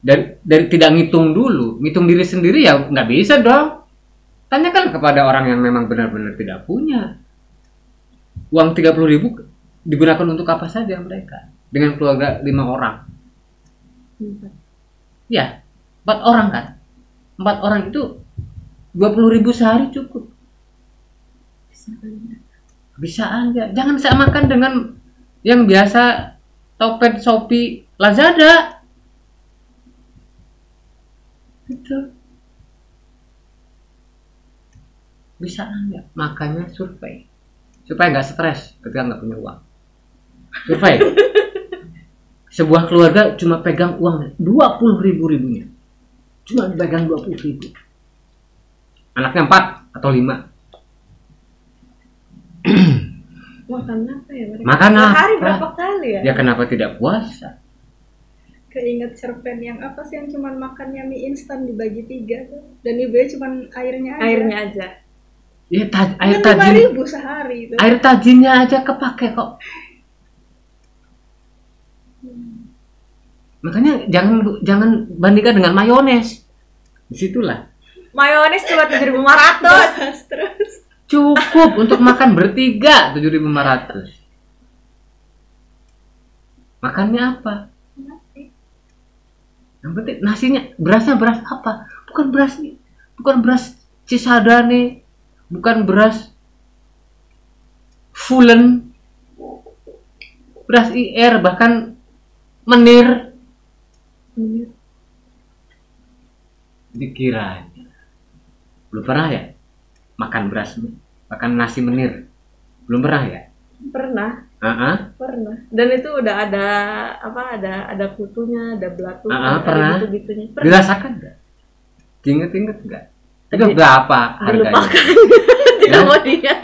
Dari tidak ngitung dulu, ngitung diri sendiri ya nggak bisa dong. Tanyakan kepada orang yang memang benar-benar tidak punya. Uang 30.000 digunakan untuk apa saja mereka? Dengan keluarga 5 orang. Ya, 4 orang kan? 4 orang itu 20.000 sehari cukup. Bisa aja. Jangan samakan dengan yang biasa Topet, Shopee, Lazada. Itu bisa aja. Makanya survei supaya nggak stres ketika nggak punya uang. Survei. Sebuah keluarga cuma pegang uang 20.000-ribunya. Cuma pegang 20.000. Anaknya 4 atau 5. Makan apa ya mereka? Makan apa? Hari berapa kali ya? Ya kenapa tidak puasa? Keinget cerpen yang apa sih yang cuman makannya mie instan dibagi 3 tuh, dan ibunya cuman airnya aja. Airnya aja. Ya air Kan tajin. 5.000 sehari itu. Air tajinnya aja kepake kok. Makanya jangan bandingkan dengan mayones. Disitulah. Mayones cuma 7.500. Terus Cukup untuk makan bertiga 7.500. Makannya apa? Yang penting nasinya, berasnya beras apa? Bukan beras Cisadane, bukan beras Fulen, beras IR, bahkan Menir. Dikiranya belum pernah ya makan nasi Menir? Belum pernah ya? Pernah. Pernah. Dan itu udah ada kutunya, ada belatunya, pernah. ada gitu-gitunya. Dirasakan enggak? Diinget-inget enggak? Itu berapa harganya? Tidak mau diingat.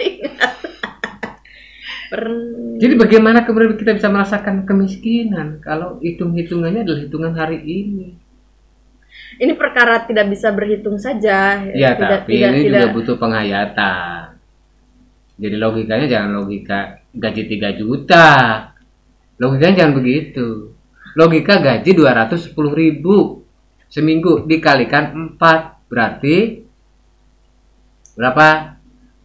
Jadi bagaimana kemudian kita bisa merasakan kemiskinan kalau hitung-hitungannya adalah hitungan hari ini? Ini perkara tidak bisa berhitung saja. Ya, tapi ini juga butuh penghayatan. Jadi logikanya jangan logika gaji 3 juta. Logikanya jangan begitu. Logika gaji 210.000 seminggu dikalikan 4 berarti berapa?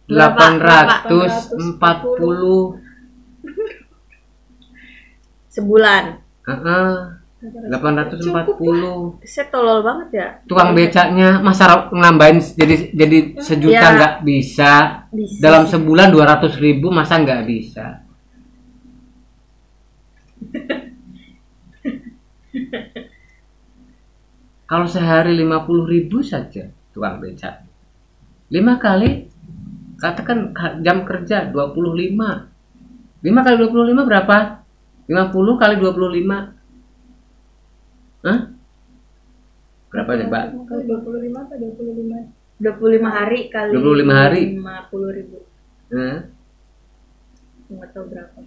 840 sebulan. 840. Saya tolol banget ya. Tukang becaknya masa nambahin jadi sejuta Ya. nggak bisa. Bisa. Dalam sebulan 200.000 masa nggak bisa. Kalau sehari 50.000 saja tukang becak. 5 kali, katakan jam kerja 25. 5 kali 25 berapa? 50 kali 25. Hah? Berapa ya, Mbak? Kali 25 atau 25? 25 hari kali 25 hari. 50.000. Hah? Nggak tahu berapa.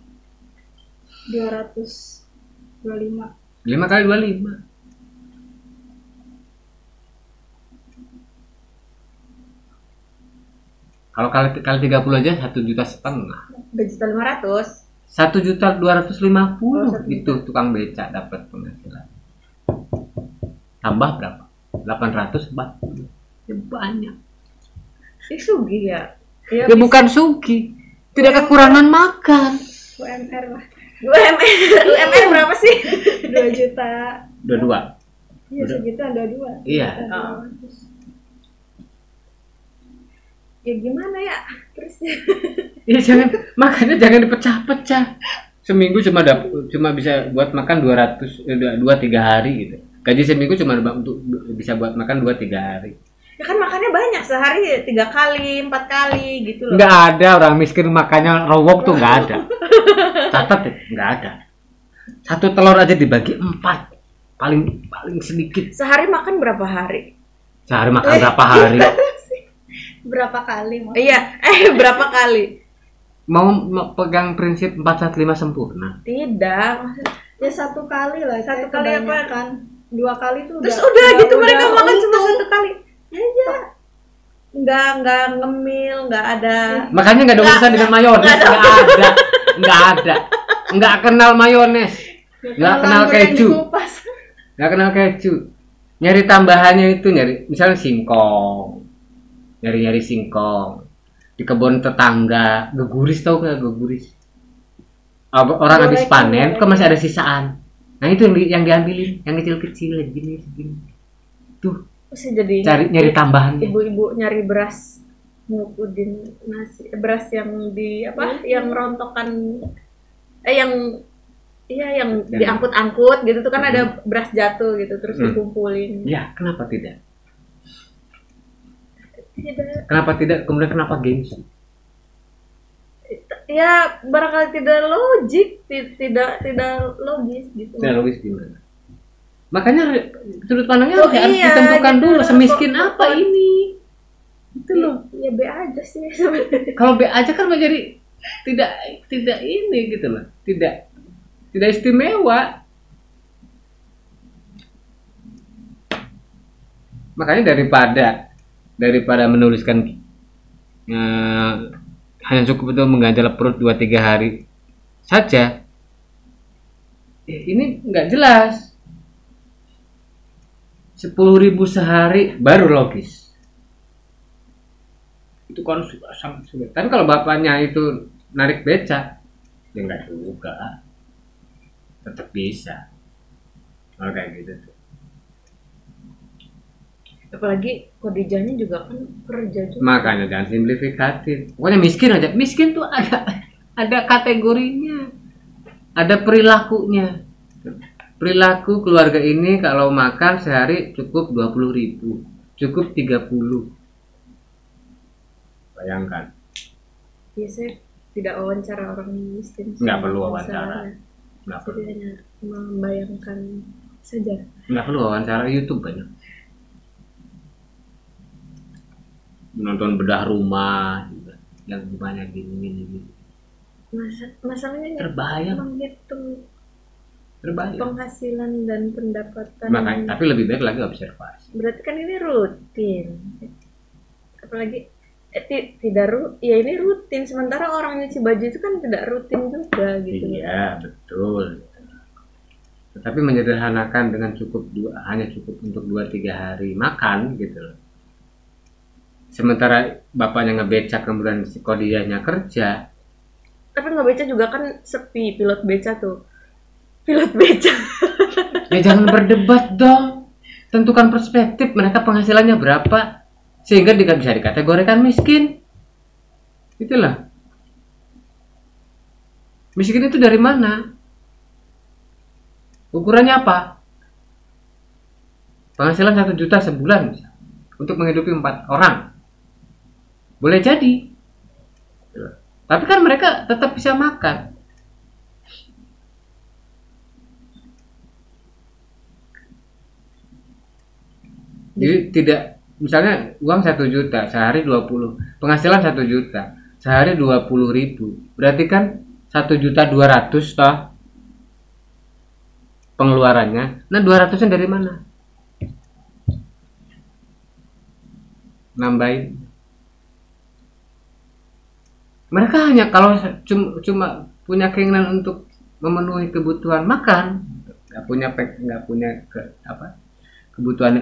225. 5 kali 25. Kalau kali 30 aja 1,5 juta. 2.500.000. 1,250 Oh, 1 itu tukang becak dapat penghasilan. Tambah berapa? 840. Ya banyak. Sugi ya. Ya bukan sugi, tidak kekurangan makan. UMR lah. UMR berapa sih? 2 juta. 22. Iya segitu ada 2. Iya. Ya gimana ya? Terus Iya makanya jangan dipecah-pecah. Seminggu cuma bisa buat makan 2-3 hari gitu. Gaji seminggu cuma untuk bisa buat makan 2-3 hari. ya kan makannya banyak sehari 3 kali, 4 kali gitu loh. Nggak ada orang miskin makannya rowok tuh nggak ada. Catat ya, nggak ada. 1 telur aja dibagi 4. Paling sedikit. Sehari makan berapa hari? Sehari makan berapa hari? Berapa kali? Iya, berapa kali? Mau pegang prinsip 4-5 sempurna. Tidak. Ya 1 kali lah. 1 kali apa? Kebanyakan. 2 kali tuh Terus udah gitu mereka makan cuma untung. 1 kali. Ya. Nggak ngemil, nggak ada. Makanya nggak ada urusan dengan mayones, nggak ada. Nggak kenal mayones, nggak kenal keju, nggak kenal keju. Nyari tambahannya itu misalnya singkong, nyari singkong di kebun tetangga, geguris, tau nggak geguris? Orang habis panen, kok masih ada sisaan. Nah itu yang diambilin, yang kecil-kecil gini. Tuh. Terus jadi Nyari tambahan. Ibu-ibu nyari beras ngupudin nasi, beras yang yang rontokan yang diangkut-angkut gitu tuh kan ada beras jatuh gitu terus dikumpulin. Ya, kenapa tidak? Tidak. Kenapa tidak? Kemudian kenapa gengsi? Ya barangkali tidak logik, tidak logis gitu. Tidak logis gimana? Makanya sudut pandangnya harus iya, ditentukan gitu. dulu semiskin apa ini. Itu loh. Ya B aja sih sebenarnya. Kalau B aja kan menjadi tidak ini gitu loh. Tidak istimewa. Makanya daripada menuliskan hanya cukup itu mengganjal perut 2-3 hari saja. Ini nggak jelas. 10.000 sehari baru logis. Itu kan sangat sulit. Tapi kalau bapaknya itu narik becak, ya nggak juga. Tetap bisa. Kalau kayak gitu tuh. Apalagi Khadijahnya juga kan kerja juga. Makanya jangan simplifikatif. Pokoknya miskin aja. Miskin tuh ada kategorinya. Ada perilakunya. Perilaku keluarga ini kalau makan sehari cukup 20.000, cukup 30. Bayangkan. Iya, saya tidak wawancara orang miskin. Nggak perlu wawancara. Nggak perlu. Jadi hanya membayangkan saja. Nggak perlu wawancara, YouTube banyak. Menonton bedah rumah juga, yang banyak gini. Masalahnya Terbayang. menghitung Terbayang. penghasilan dan pendapatan. Makanya, tapi lebih baik lagi observasi. Berarti kan ini rutin. Apalagi ini rutin. Sementara orang nyuci baju itu kan tidak rutin juga gitu. Iya, betul. Tetapi menyederhanakan dengan hanya cukup untuk 2-3 hari makan gitu loh. Sementara bapaknya ngebecak kemudian si Khadijahnya kerja. Tapi nggak beca juga kan sepi pilot beca tuh. pilot beca. Ya jangan berdebat dong. Tentukan perspektif mereka penghasilannya berapa sehingga bisa dikategorikan miskin. Itulah. Miskin itu dari mana? Ukurannya apa? Penghasilan 1 juta sebulan untuk menghidupi 4 orang. Boleh jadi. Tapi kan mereka tetap bisa makan. Jadi tidak, misalnya uang 1 juta, sehari 20, penghasilan 1 juta, sehari 20.000. Berarti kan 1.200.000 toh pengeluarannya. Nah 200-nya dari mana? Nambahin. Mereka hanya kalau cuma punya keinginan untuk memenuhi kebutuhan makan, nggak punya kebutuhan,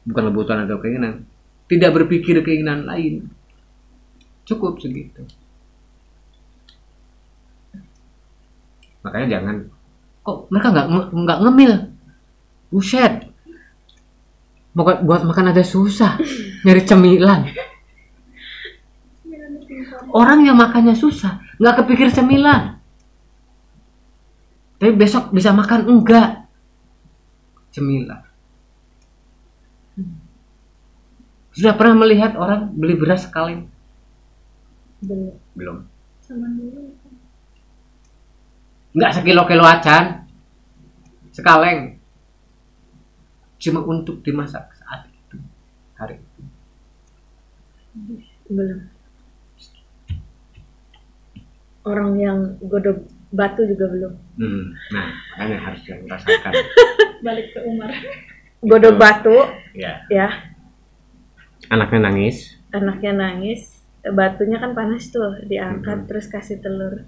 bukan kebutuhan atau keinginan, tidak berpikir keinginan lain, cukup segitu. Makanya jangan, kok mereka nggak ngemil, buset, buat makan aja susah, nyari cemilan. Orang yang makannya susah nggak kepikir cemilan, tapi besok bisa makan enggak cemilan. Sudah pernah melihat orang beli beras kaleng? Belum. Enggak sekilo-kilo acan, sekaleng, cuma untuk dimasak saat itu, hari itu. Belum. Orang yang godok batu juga belum. Nah, makanya harus yang rasakan. Balik ke Umar. Godok batu, Ya. ya. Anaknya nangis. Batunya kan panas tuh, diangkat terus kasih telur.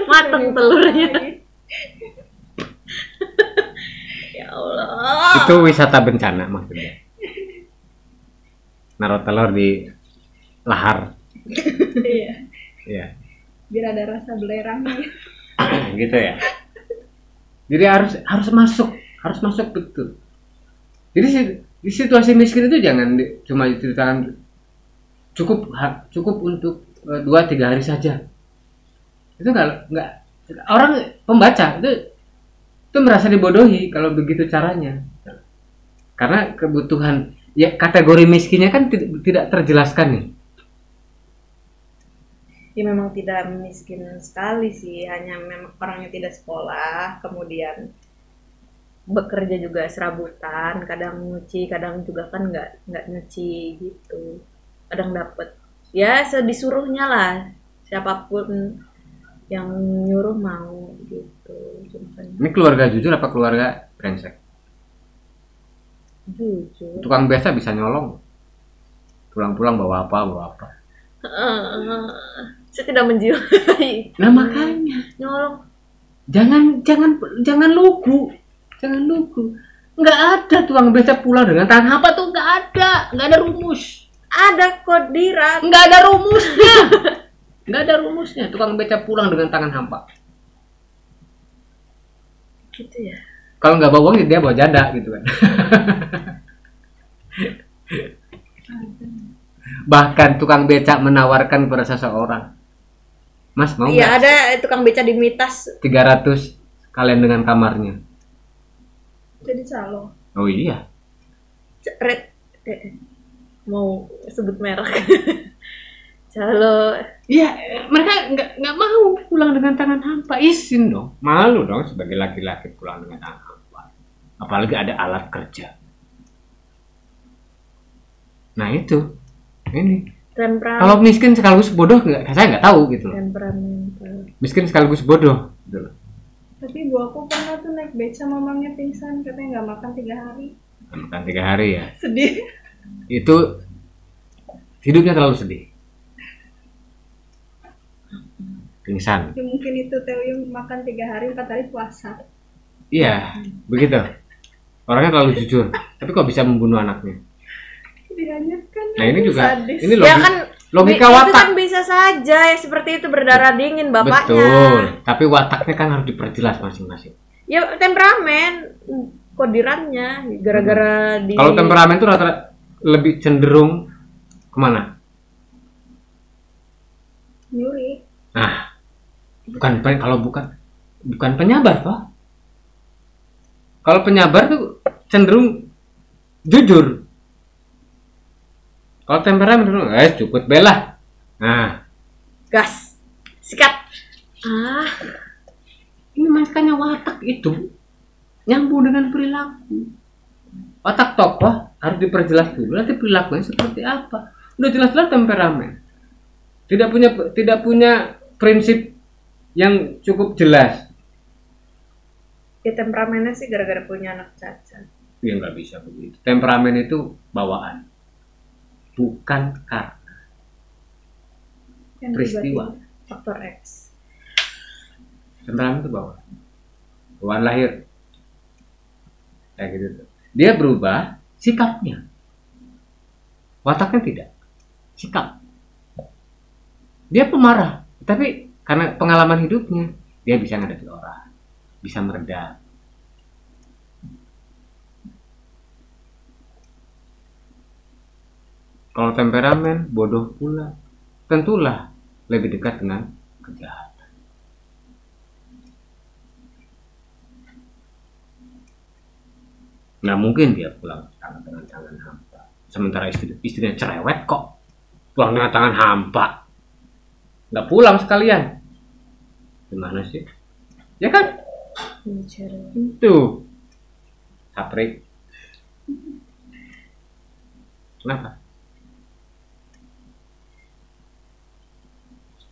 Mateng telurnya. Ya Allah. Itu wisata bencana maksudnya. Naruh telur di lahar. Iya. Iya. Biar ada rasa belerangnya. Gitu ya. Jadi harus masuk betul. Jadi di situasi miskin itu jangan cuma diceritakan cukup untuk 2-3 hari saja. Itu nggak orang pembaca itu merasa dibodohi kalau begitu caranya. Karena kebutuhan ya kategori miskinnya kan tidak terjelaskan nih. Ya memang tidak miskin sekali sih, hanya memang orangnya tidak sekolah, kemudian bekerja juga serabutan, kadang nyuci, kadang juga kan nggak nyuci gitu, kadang dapet ya sedisuruhnya lah, siapapun yang nyuruh mau gitu. Ini keluarga jujur apa keluarga brengsek? Jujur. Tukang biasa bisa nyolong, pulang-pulang bawa apa? Saya tidak menjiwai. Nah makanya Nyolong. jangan lugu. Nggak ada tukang beca pulang dengan tangan hampa tuh, nggak ada rumus. Ada kodirat. Nggak ada rumusnya tukang beca pulang dengan tangan hampa. Gitu ya. Kalau nggak bawa uang dia bawa janda gitu kan. Bahkan tukang becak menawarkan kepada seseorang, Mas mau nggak? Iya ada tukang beca di Mitas. 300 kalian dengan kamarnya. Jadi calo. Oh iya. Mau sebut merek. Calo. Iya, mereka nggak mau pulang dengan tangan hampa. Izin dong, malu dong sebagai laki-laki pulang dengan tangan hampa. Apalagi ada alat kerja. Nah itu, ini. Kalau miskin sekaligus bodoh nggak, saya nggak tahu gitu loh. Temperamental. Miskin sekaligus bodoh, gitu loh. Tapi bu aku pernah tuh naik beca, mamangnya pingsan, katanya nggak makan 3 hari. Makan 3 hari ya. Sedih. Itu hidupnya terlalu sedih. Pingsan. Ya, mungkin itu Teoyung makan 3 hari 4 hari puasa. Iya, begitu. Orangnya terlalu jujur. Tapi kok bisa membunuh anaknya? Dihanyutkan. Nah ini juga, sadis. ini Ya kan Logika Itu watak. kan bisa saja ya seperti itu, berdarah dingin bapaknya. Betul, tapi wataknya kan harus diperjelas masing-masing. Ya temperamen, kodirannya gara-gara di. Kalau temperamen itu rata-rata lebih cenderung kemana? Nyuri. Nah, kalau bukan penyabar toh. Kalau penyabar tuh cenderung jujur. Kalau temperamen cenderung, cukup bela. Nah, Gas, sikat. ini makanya watak itu nyambung dengan perilaku. Watak tokoh harus diperjelas dulu, nanti perilakunya seperti apa. Udah jelas-jelas temperamen. Tidak punya prinsip yang cukup jelas. Ya temperamennya sih gara-gara punya anak cacat. Ya nggak bisa begitu. Temperamen itu bawaan, bukan karena Yang peristiwa. tiba-tiba. Faktor X. Temperamen itu bawaan lahir. Kayak gitu tuh. Dia berubah sikapnya, wataknya tidak. Sikap. Dia pemarah, tapi karena pengalaman hidupnya dia bisa ngadepin orang, bisa meredam. Kalau temperamen bodoh pula, tentulah lebih dekat dengan kejahatan. Nggak mungkin dia pulang dengan tangan hampa. Sementara istrinya cerewet kok, pulang dengan tangan hampa. Nggak pulang sekalian. Gimana sih? Ya kan? Itu Saprik. Kenapa?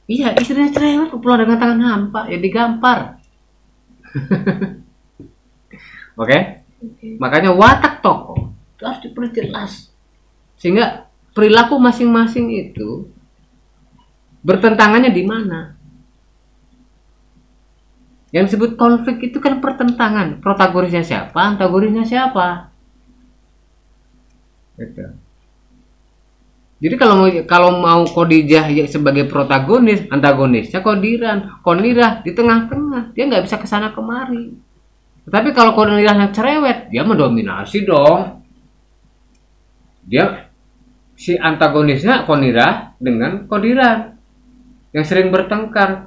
Iya, istrinya cerewet kok pulang dengan tangan hampa, ya digampar. Oke? Makanya watak tokoh itu harus diperjelas. Sehingga perilaku masing-masing itu bertentangannya di mana? Yang disebut konflik itu kan pertentangan. Protagonisnya siapa? Antagonisnya siapa? Gitu. Jadi kalau mau Khadijah ya sebagai protagonis, antagonisnya Konirah di tengah-tengah. Dia nggak bisa kesana kemari. Tapi kalau Konirahnya cerewet, dia mendominasi dong. Si antagonisnya Konirah dengan Qadiran yang sering bertengkar.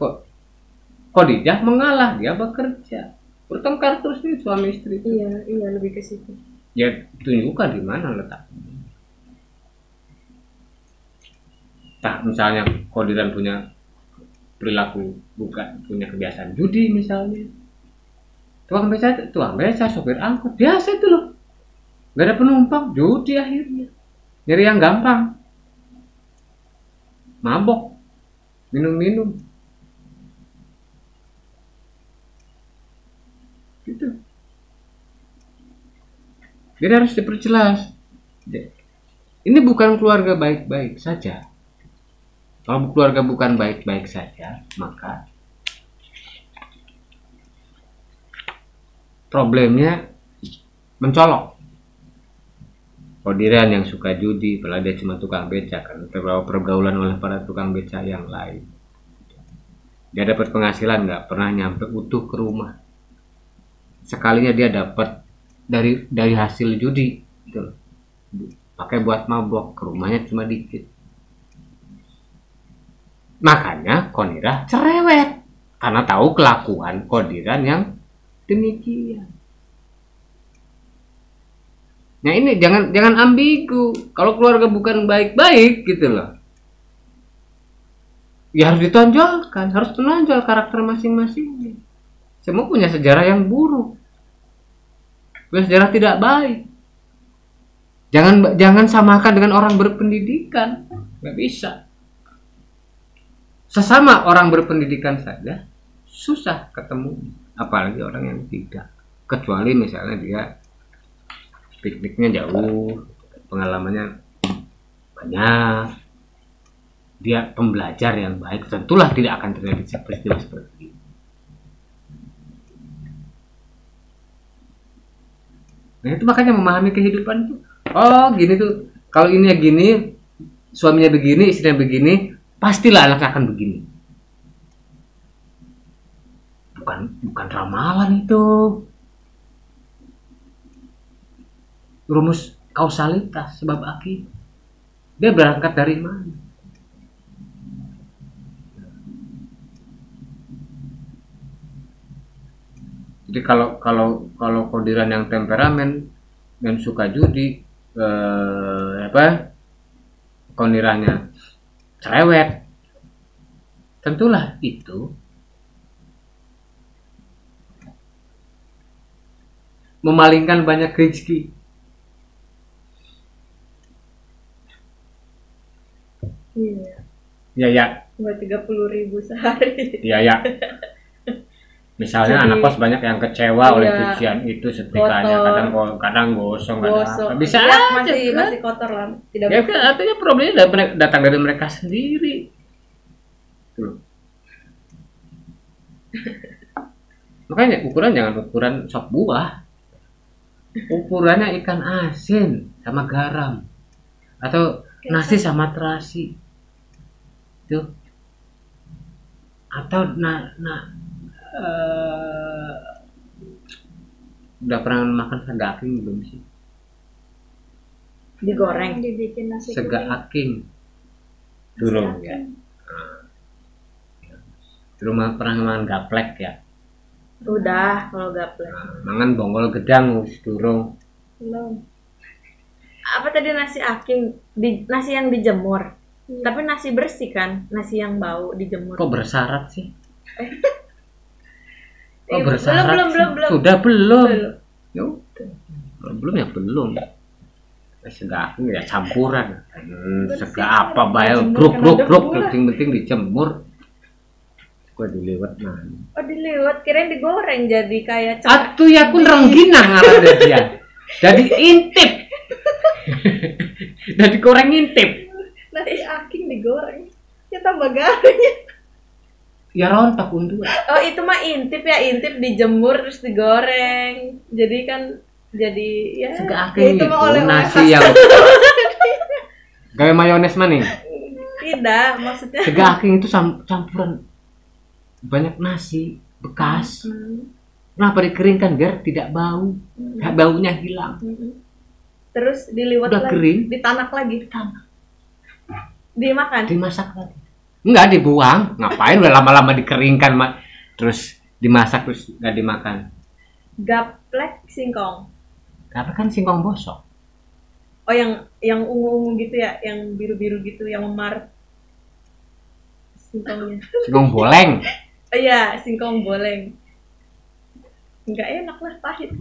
Khadijah mengalah, dia bekerja, bertengkar terus nih suami istri. Iya lebih ke situ. Ya tunjukkan di mana letaknya. Nah, misalnya Qadiran punya perilaku bukan punya kebiasaan judi misalnya. Tukang beca, sopir angkot biasa itu loh. Gak ada penumpang, judi akhirnya. Nyari yang gampang. Mabok, minum-minum. Gitu. Jadi harus diperjelas. Ini bukan keluarga baik-baik saja. Kalau keluarga bukan baik-baik saja, maka problemnya mencolok. Qadiran yang suka judi, padahal dia cuma tukang beca, kan terbawa pergaulan oleh para tukang beca yang lain. Dia dapat penghasilan nggak pernah nyampe utuh ke rumah. Sekalinya dia dapat dari hasil judi, gitu. Pakai buat mabok, ke rumahnya cuma dikit. Makanya Konirah cerewet karena tahu kelakuan Qadiran yang demikian. Nah ini jangan ambigu. Kalau keluarga bukan baik-baik gitu loh, ya harus ditonjolkan, harus menonjol karakter masing-masing. Semua punya sejarah yang buruk, punya sejarah tidak baik. Jangan samakan dengan orang berpendidikan, nggak bisa. Sesama orang berpendidikan saja susah ketemu, apalagi orang yang tidak. Kecuali misalnya dia pikniknya jauh, pengalamannya banyak, dia pembelajar yang baik, tentulah tidak akan terjadi peristiwa seperti ini. Nah itu makanya memahami kehidupan itu. Oh gini tuh, kalau ini ya gini, suaminya begini, istrinya begini, pastilah anaknya akan begini. Bukan ramalan itu. Rumus kausalitas sebab akibat. Dia berangkat dari mana? Jadi kalau Kodiran yang temperamen dan suka judi, Kodirannya cerewet, tentulah itu memalingkan banyak rezeki. Iya. Ya. Buat 30.000 sehari. Ya. Misalnya Jadi, anak kos banyak yang kecewa oleh iya, cucian itu setrikanya, kadang gosong, Gosong. bisa Ya, aja, kan? masih kotor lah. Tidak Ya kan, artinya problemnya datang dari mereka sendiri. Tuh. Makanya ukuran jangan ukuran sop buah. Ukurannya ikan asin sama garam atau nasi sama terasi. Tuh. Atau udah pernah makan sega aking belum sih? digoreng. Dibikin nasi Sega kuning. aking belum ya. Rumah pernah makan gaplek ya. Udah kalau gaplek. Mangan bonggol gedang wis durung. Belum. Apa tadi nasi aking? Nasi yang dijemur. Tapi nasi bersih kan? Nasi yang bau dijemur. Kok bersyarat sih? Eh, bersyarat sih? belum. Sudah belum. Ya udah. Kalau belum ya belum. Sega aking ya campuran. Sega apa bae bruk penting dijemur. Gua diliwat mana? Oh diliwat, kirain digoreng jadi kayak Atuh ya kun rengginang ngaranna dia. Jadi intip. Jadi goreng intip. Nasi aking digoreng. Ya tambah garing. Ya rontok undur. Oh itu mah intip ya, intip dijemur terus digoreng. Jadi kan jadi ya. Sega aking itu itu mah oleh-oleh nasi yang gawe mayones maning. Tidak, maksudnya. Sega aking itu campuran banyak nasi bekas. Kenapa dikeringkan biar tidak bau? Baunya hilang. Terus diliwat Udah lagi, kering. ditanak lagi. Dimakan. Dimasak lagi. Enggak dibuang. Ngapain udah lama-lama dikeringkan terus dimasak terus enggak dimakan. Gaplek singkong. Tapi kan singkong bosok. Oh yang ungu-ungu gitu ya, yang biru-biru gitu, yang memar. Singkongnya. Singkong boleng. Oh iya, singkong boleng. Enggak enak lah, pahit.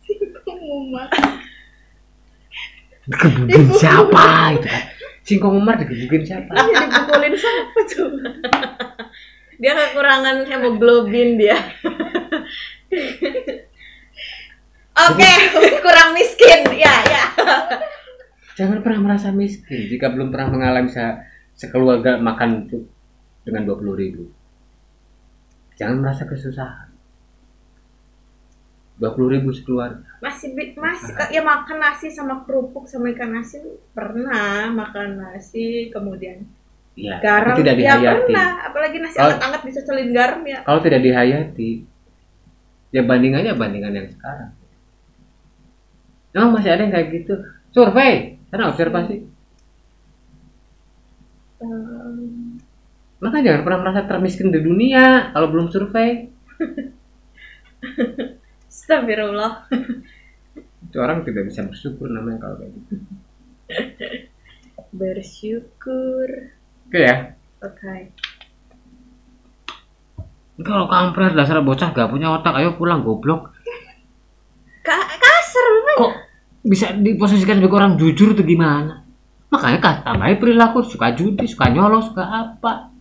Singkong umar. Digebukin siapa itu kan? Singkong umar digebukin siapa? Iya, dipukulin siapa coba? Dia kekurangan hemoglobin dia. Oke, kurang miskin. Ya. Jangan pernah merasa miskin jika belum pernah mengalami sekeluarga makan itu dengan 20.000. Jangan merasa kesusahan. 20.000 sekeluarga. Masih ya makan nasi sama kerupuk sama ikan asin pernah makan nasi kemudian Ya, garam tidak ya dihayati. pernah, apalagi nasi anget-anget disecelin garam ya. Kalau tidak dihayati, ya bandingannya bandingan yang sekarang. Emang masih ada yang kayak gitu? Survei, karena observasi. Maka jangan pernah merasa termiskin di dunia kalau belum survei. Astagfirullah. Itu orang tidak bisa bersyukur namanya kalau kayak gitu. Bersyukur. Oke ya. Oke. Kalau kampret dasar bocah gak punya otak, ayo pulang goblok. Kasar memang. Kok bisa diposisikan sebagai orang jujur tuh gimana? Makanya tambahin perilaku, suka judi, suka nyolong, suka apa.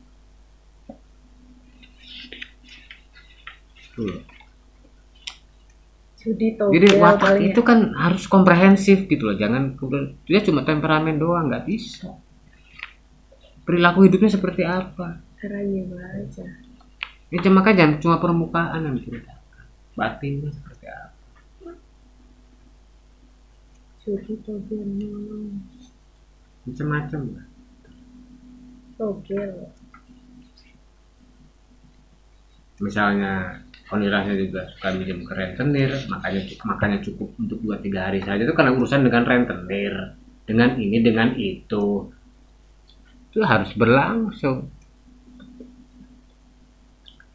Tuh. Judi togel. Jadi watak itu kan harus komprehensif gitu loh. Jangan dia cuma temperamen doang, nggak bisa. Perilaku hidupnya seperti apa? Caranya baca. Ya cuma kan jangan cuma permukaan yang diceritakan. Batinnya seperti apa? Judi togel. Macam-macam lah. Togel. Misalnya Konirahnya juga suka minjem ke rentenir, makanya cukup untuk 2-3 hari saja, itu karena urusan dengan rentenir, dengan ini dengan itu harus berlangsung.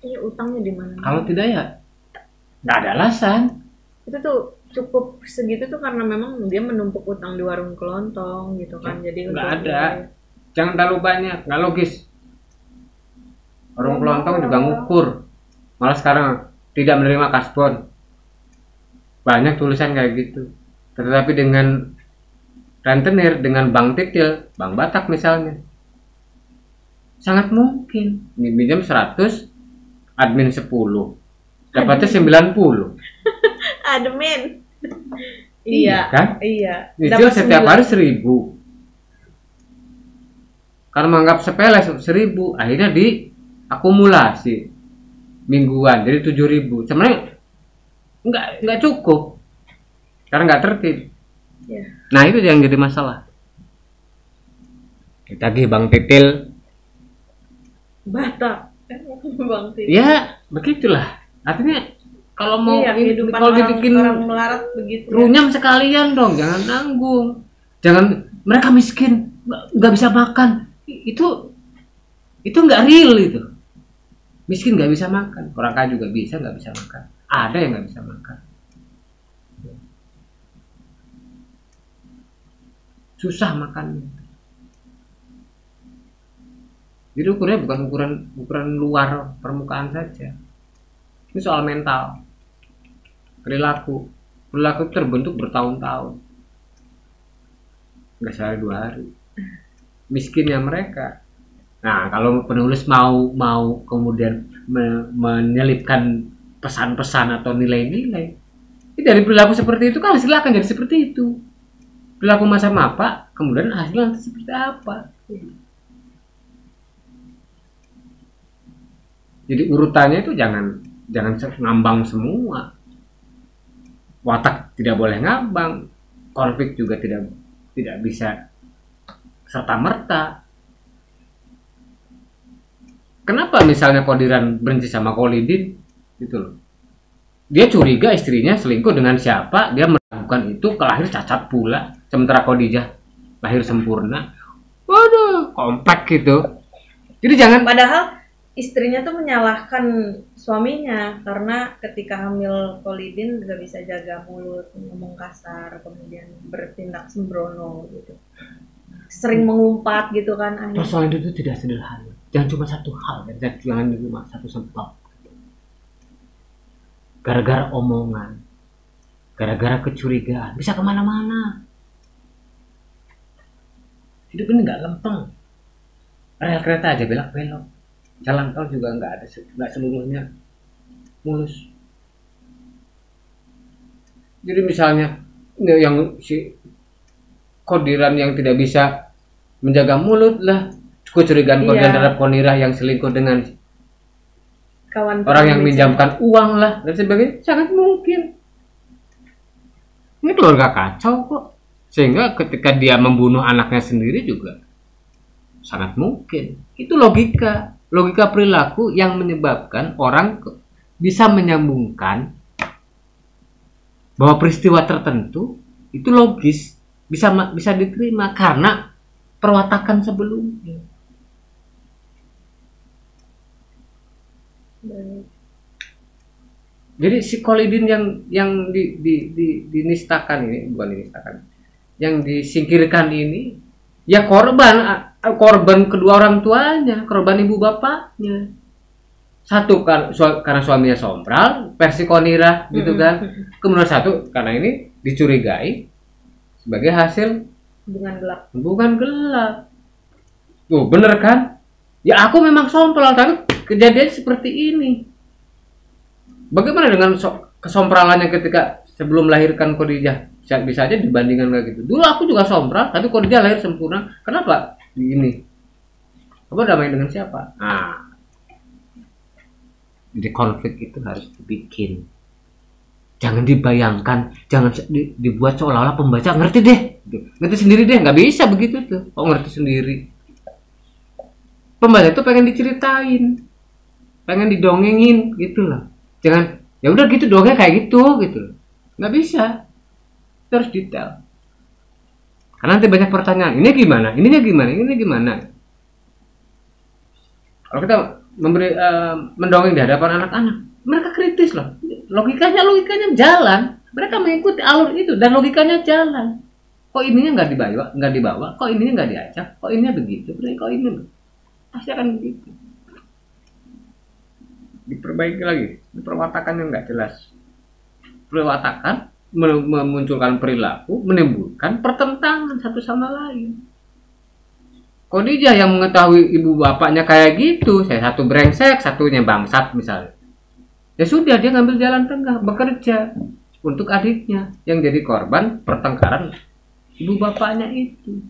Ini utangnya di mana? Kalau tidak ya nggak ada alasan. Itu tuh cukup segitu tuh karena memang dia menumpuk utang di warung kelontong gitu kan. Jadi nggak ada, jangan terlalu banyak, nggak logis. Warung kelontong juga ngukur, malah sekarang tidak menerima kasbon, banyak tulisan kayak gitu. Tetapi dengan rentenir, dengan bank titil, bank Batak misalnya, sangat mungkin minjam 100, admin 10, dapatnya 90. Admin. Iya kan? Iya. Nyicil setiap hari 1000. Karena menganggap sepele 1000, akhirnya diakumulasi mingguan jadi 7.000. Sebenarnya nggak cukup karena nggak tertib. Ya. Nah itu yang jadi masalah. Ditagih bank titil, Batak. Bang titil. ya begitulah. Artinya kalau mau kehidupan kalau dibikin orang melarat begitu. runyam sekalian dong, jangan nanggung. Jangan mereka miskin nggak bisa makan. Itu nggak real itu. Miskin nggak bisa makan, orang kaya juga bisa nggak bisa makan. Ada yang nggak bisa makan. Susah makannya. Jadi ukurnya bukan ukuran luar permukaan saja. Ini soal mental, perilaku terbentuk bertahun-tahun, nggak sehari 2 hari. Miskinnya mereka. Nah, kalau penulis mau kemudian menyelipkan pesan-pesan atau nilai-nilai, ini dari perilaku seperti itu kan hasilnya akan jadi seperti itu. Perilaku macam apa, kemudian hasilnya nanti seperti apa. Jadi urutannya itu jangan ngambang semua. Watak tidak boleh ngambang, konflik juga tidak bisa serta merta. Kenapa misalnya Kodiran benci sama Kolidin gitu loh. Dia curiga istrinya selingkuh dengan siapa, dia melakukan itu, kelahir cacat pula, sementara Khadijah lahir sempurna. Waduh, kompak gitu. Jadi jangan, padahal istrinya tuh menyalahkan suaminya karena ketika hamil Kolidin gak bisa jaga mulut, ngomong kasar, kemudian bertindak sembrono gitu. Sering mengumpat gitu kan. Persoalan itu tidak sederhana. Jangan cuma satu hal, jangan cuma satu sebab. Gara-gara omongan, gara-gara kecurigaan, bisa kemana-mana. Hidup ini nggak lempeng. Rel kereta aja belok-belok, jalan tol juga nggak seluruhnya mulus. Jadi misalnya yang si Kodiran yang tidak bisa menjaga mulut lah, kecurigaan terhadap Konirah yang selingkuh dengan kawan orang yang minjamkan uang lah dan sebagainya, sangat mungkin. Ini keluarga kacau kok, sehingga ketika dia membunuh anaknya sendiri juga sangat mungkin. Itu logika perilaku yang menyebabkan orang bisa menyambungkan bahwa peristiwa tertentu itu logis, bisa diterima karena perwatakan sebelumnya. Jadi si Kolidin yang dinistakan ini, bukan dinistakan, yang disingkirkan ini, ya korban kedua orang tuanya, korban ibu bapaknya. Satu karena suaminya sompral, versi Konirah gitu kan. Kemudian satu karena ini dicurigai sebagai hasil hubungan gelap. Tuh bener kan? Ya aku memang sompral, tapi kejadian seperti ini. Bagaimana dengan kesompralannya ketika sebelum melahirkan Khadijah? Bisa aja dibandingkan kayak gitu. Dulu aku juga sompral, tapi Khadijah lahir sempurna. Kenapa begini? Kamu damai dengan siapa? Nah, jadi konflik itu harus dibikin. Jangan dibayangkan, jangan dibuat seolah-olah pembaca ngerti deh, ngerti sendiri deh. Nggak bisa begitu tuh. Oh ngerti sendiri. Pembaca itu pengen diceritain, pengen didongengin gitu loh. Jangan ya udah gitu dongeng kayak gitu. Nggak bisa. Terus detail. Karena nanti banyak pertanyaan. Ini gimana? Ininya gimana? Ini gimana? Kalau kita mendongeng di hadapan anak-anak, mereka kritis loh. Logikanya jalan. Mereka mengikuti alur itu dan logikanya jalan. Kok ininya nggak dibawa? Kok ininya nggak diajak? Kok ininya begitu? Kok ini pasti akan begitu. Diperbaiki lagi. Perwatakan yang nggak jelas. Perwatakan memunculkan perilaku, menimbulkan pertentangan satu sama lain. Khadijah yang mengetahui ibu bapaknya kayak gitu, saya satu brengsek, satunya bangsat misalnya. Ya sudah, dia ngambil jalan tengah, bekerja untuk adiknya yang jadi korban pertengkaran ibu bapaknya itu.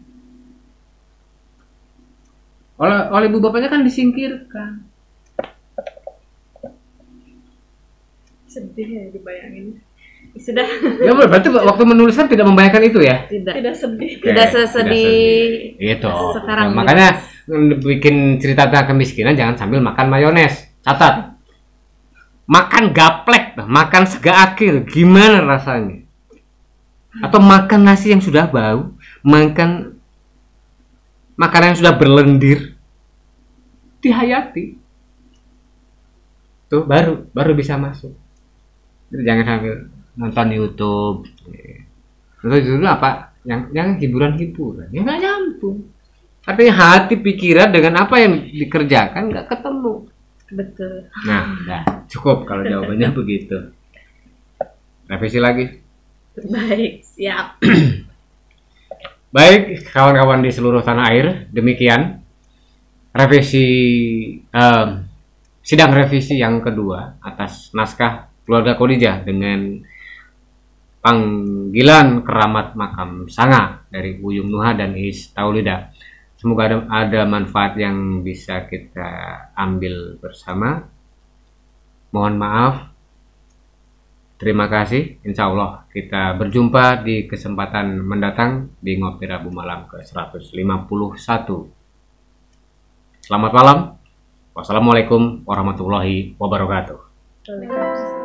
Oleh ibu bapaknya kan disingkirkan. Sedih ya dibayangin. Sudah. Ya berarti waktu menuliskan tidak membayangkan itu ya? Tidak sedih. Oke, Tidak sesedih itu. sekarang. Makanya bikin cerita tentang kemiskinan jangan sambil makan mayones. Catat. Makan gaplek, makan sega akil, gimana rasanya? Atau makan nasi yang sudah bau, makan makanan yang sudah berlendir, dihayati. Tuh baru bisa masuk. Jadi jangan sambil nonton YouTube. Nonton YouTube apa? Yang hiburan-hiburan. Ya nggak nyambung. Artinya hati pikiran dengan apa yang dikerjakan nggak ketemu. Betul. Nah, udah cukup kalau jawabannya begitu. Revisi lagi. Baik, siap. Baik, kawan-kawan di seluruh tanah air, demikian revisi sidang revisi yang kedua atas naskah Keluarga Khadijah dengan panggilan keramat makam Sanga dari Buyung Nuha dan Is Taulida. Semoga ada manfaat yang bisa kita ambil bersama. Mohon maaf. Terima kasih. Insya Allah kita berjumpa di kesempatan mendatang di Ngopi Rabu Malam ke-151. Selamat malam. Wassalamualaikum warahmatullahi wabarakatuh. Waalaikumsalam.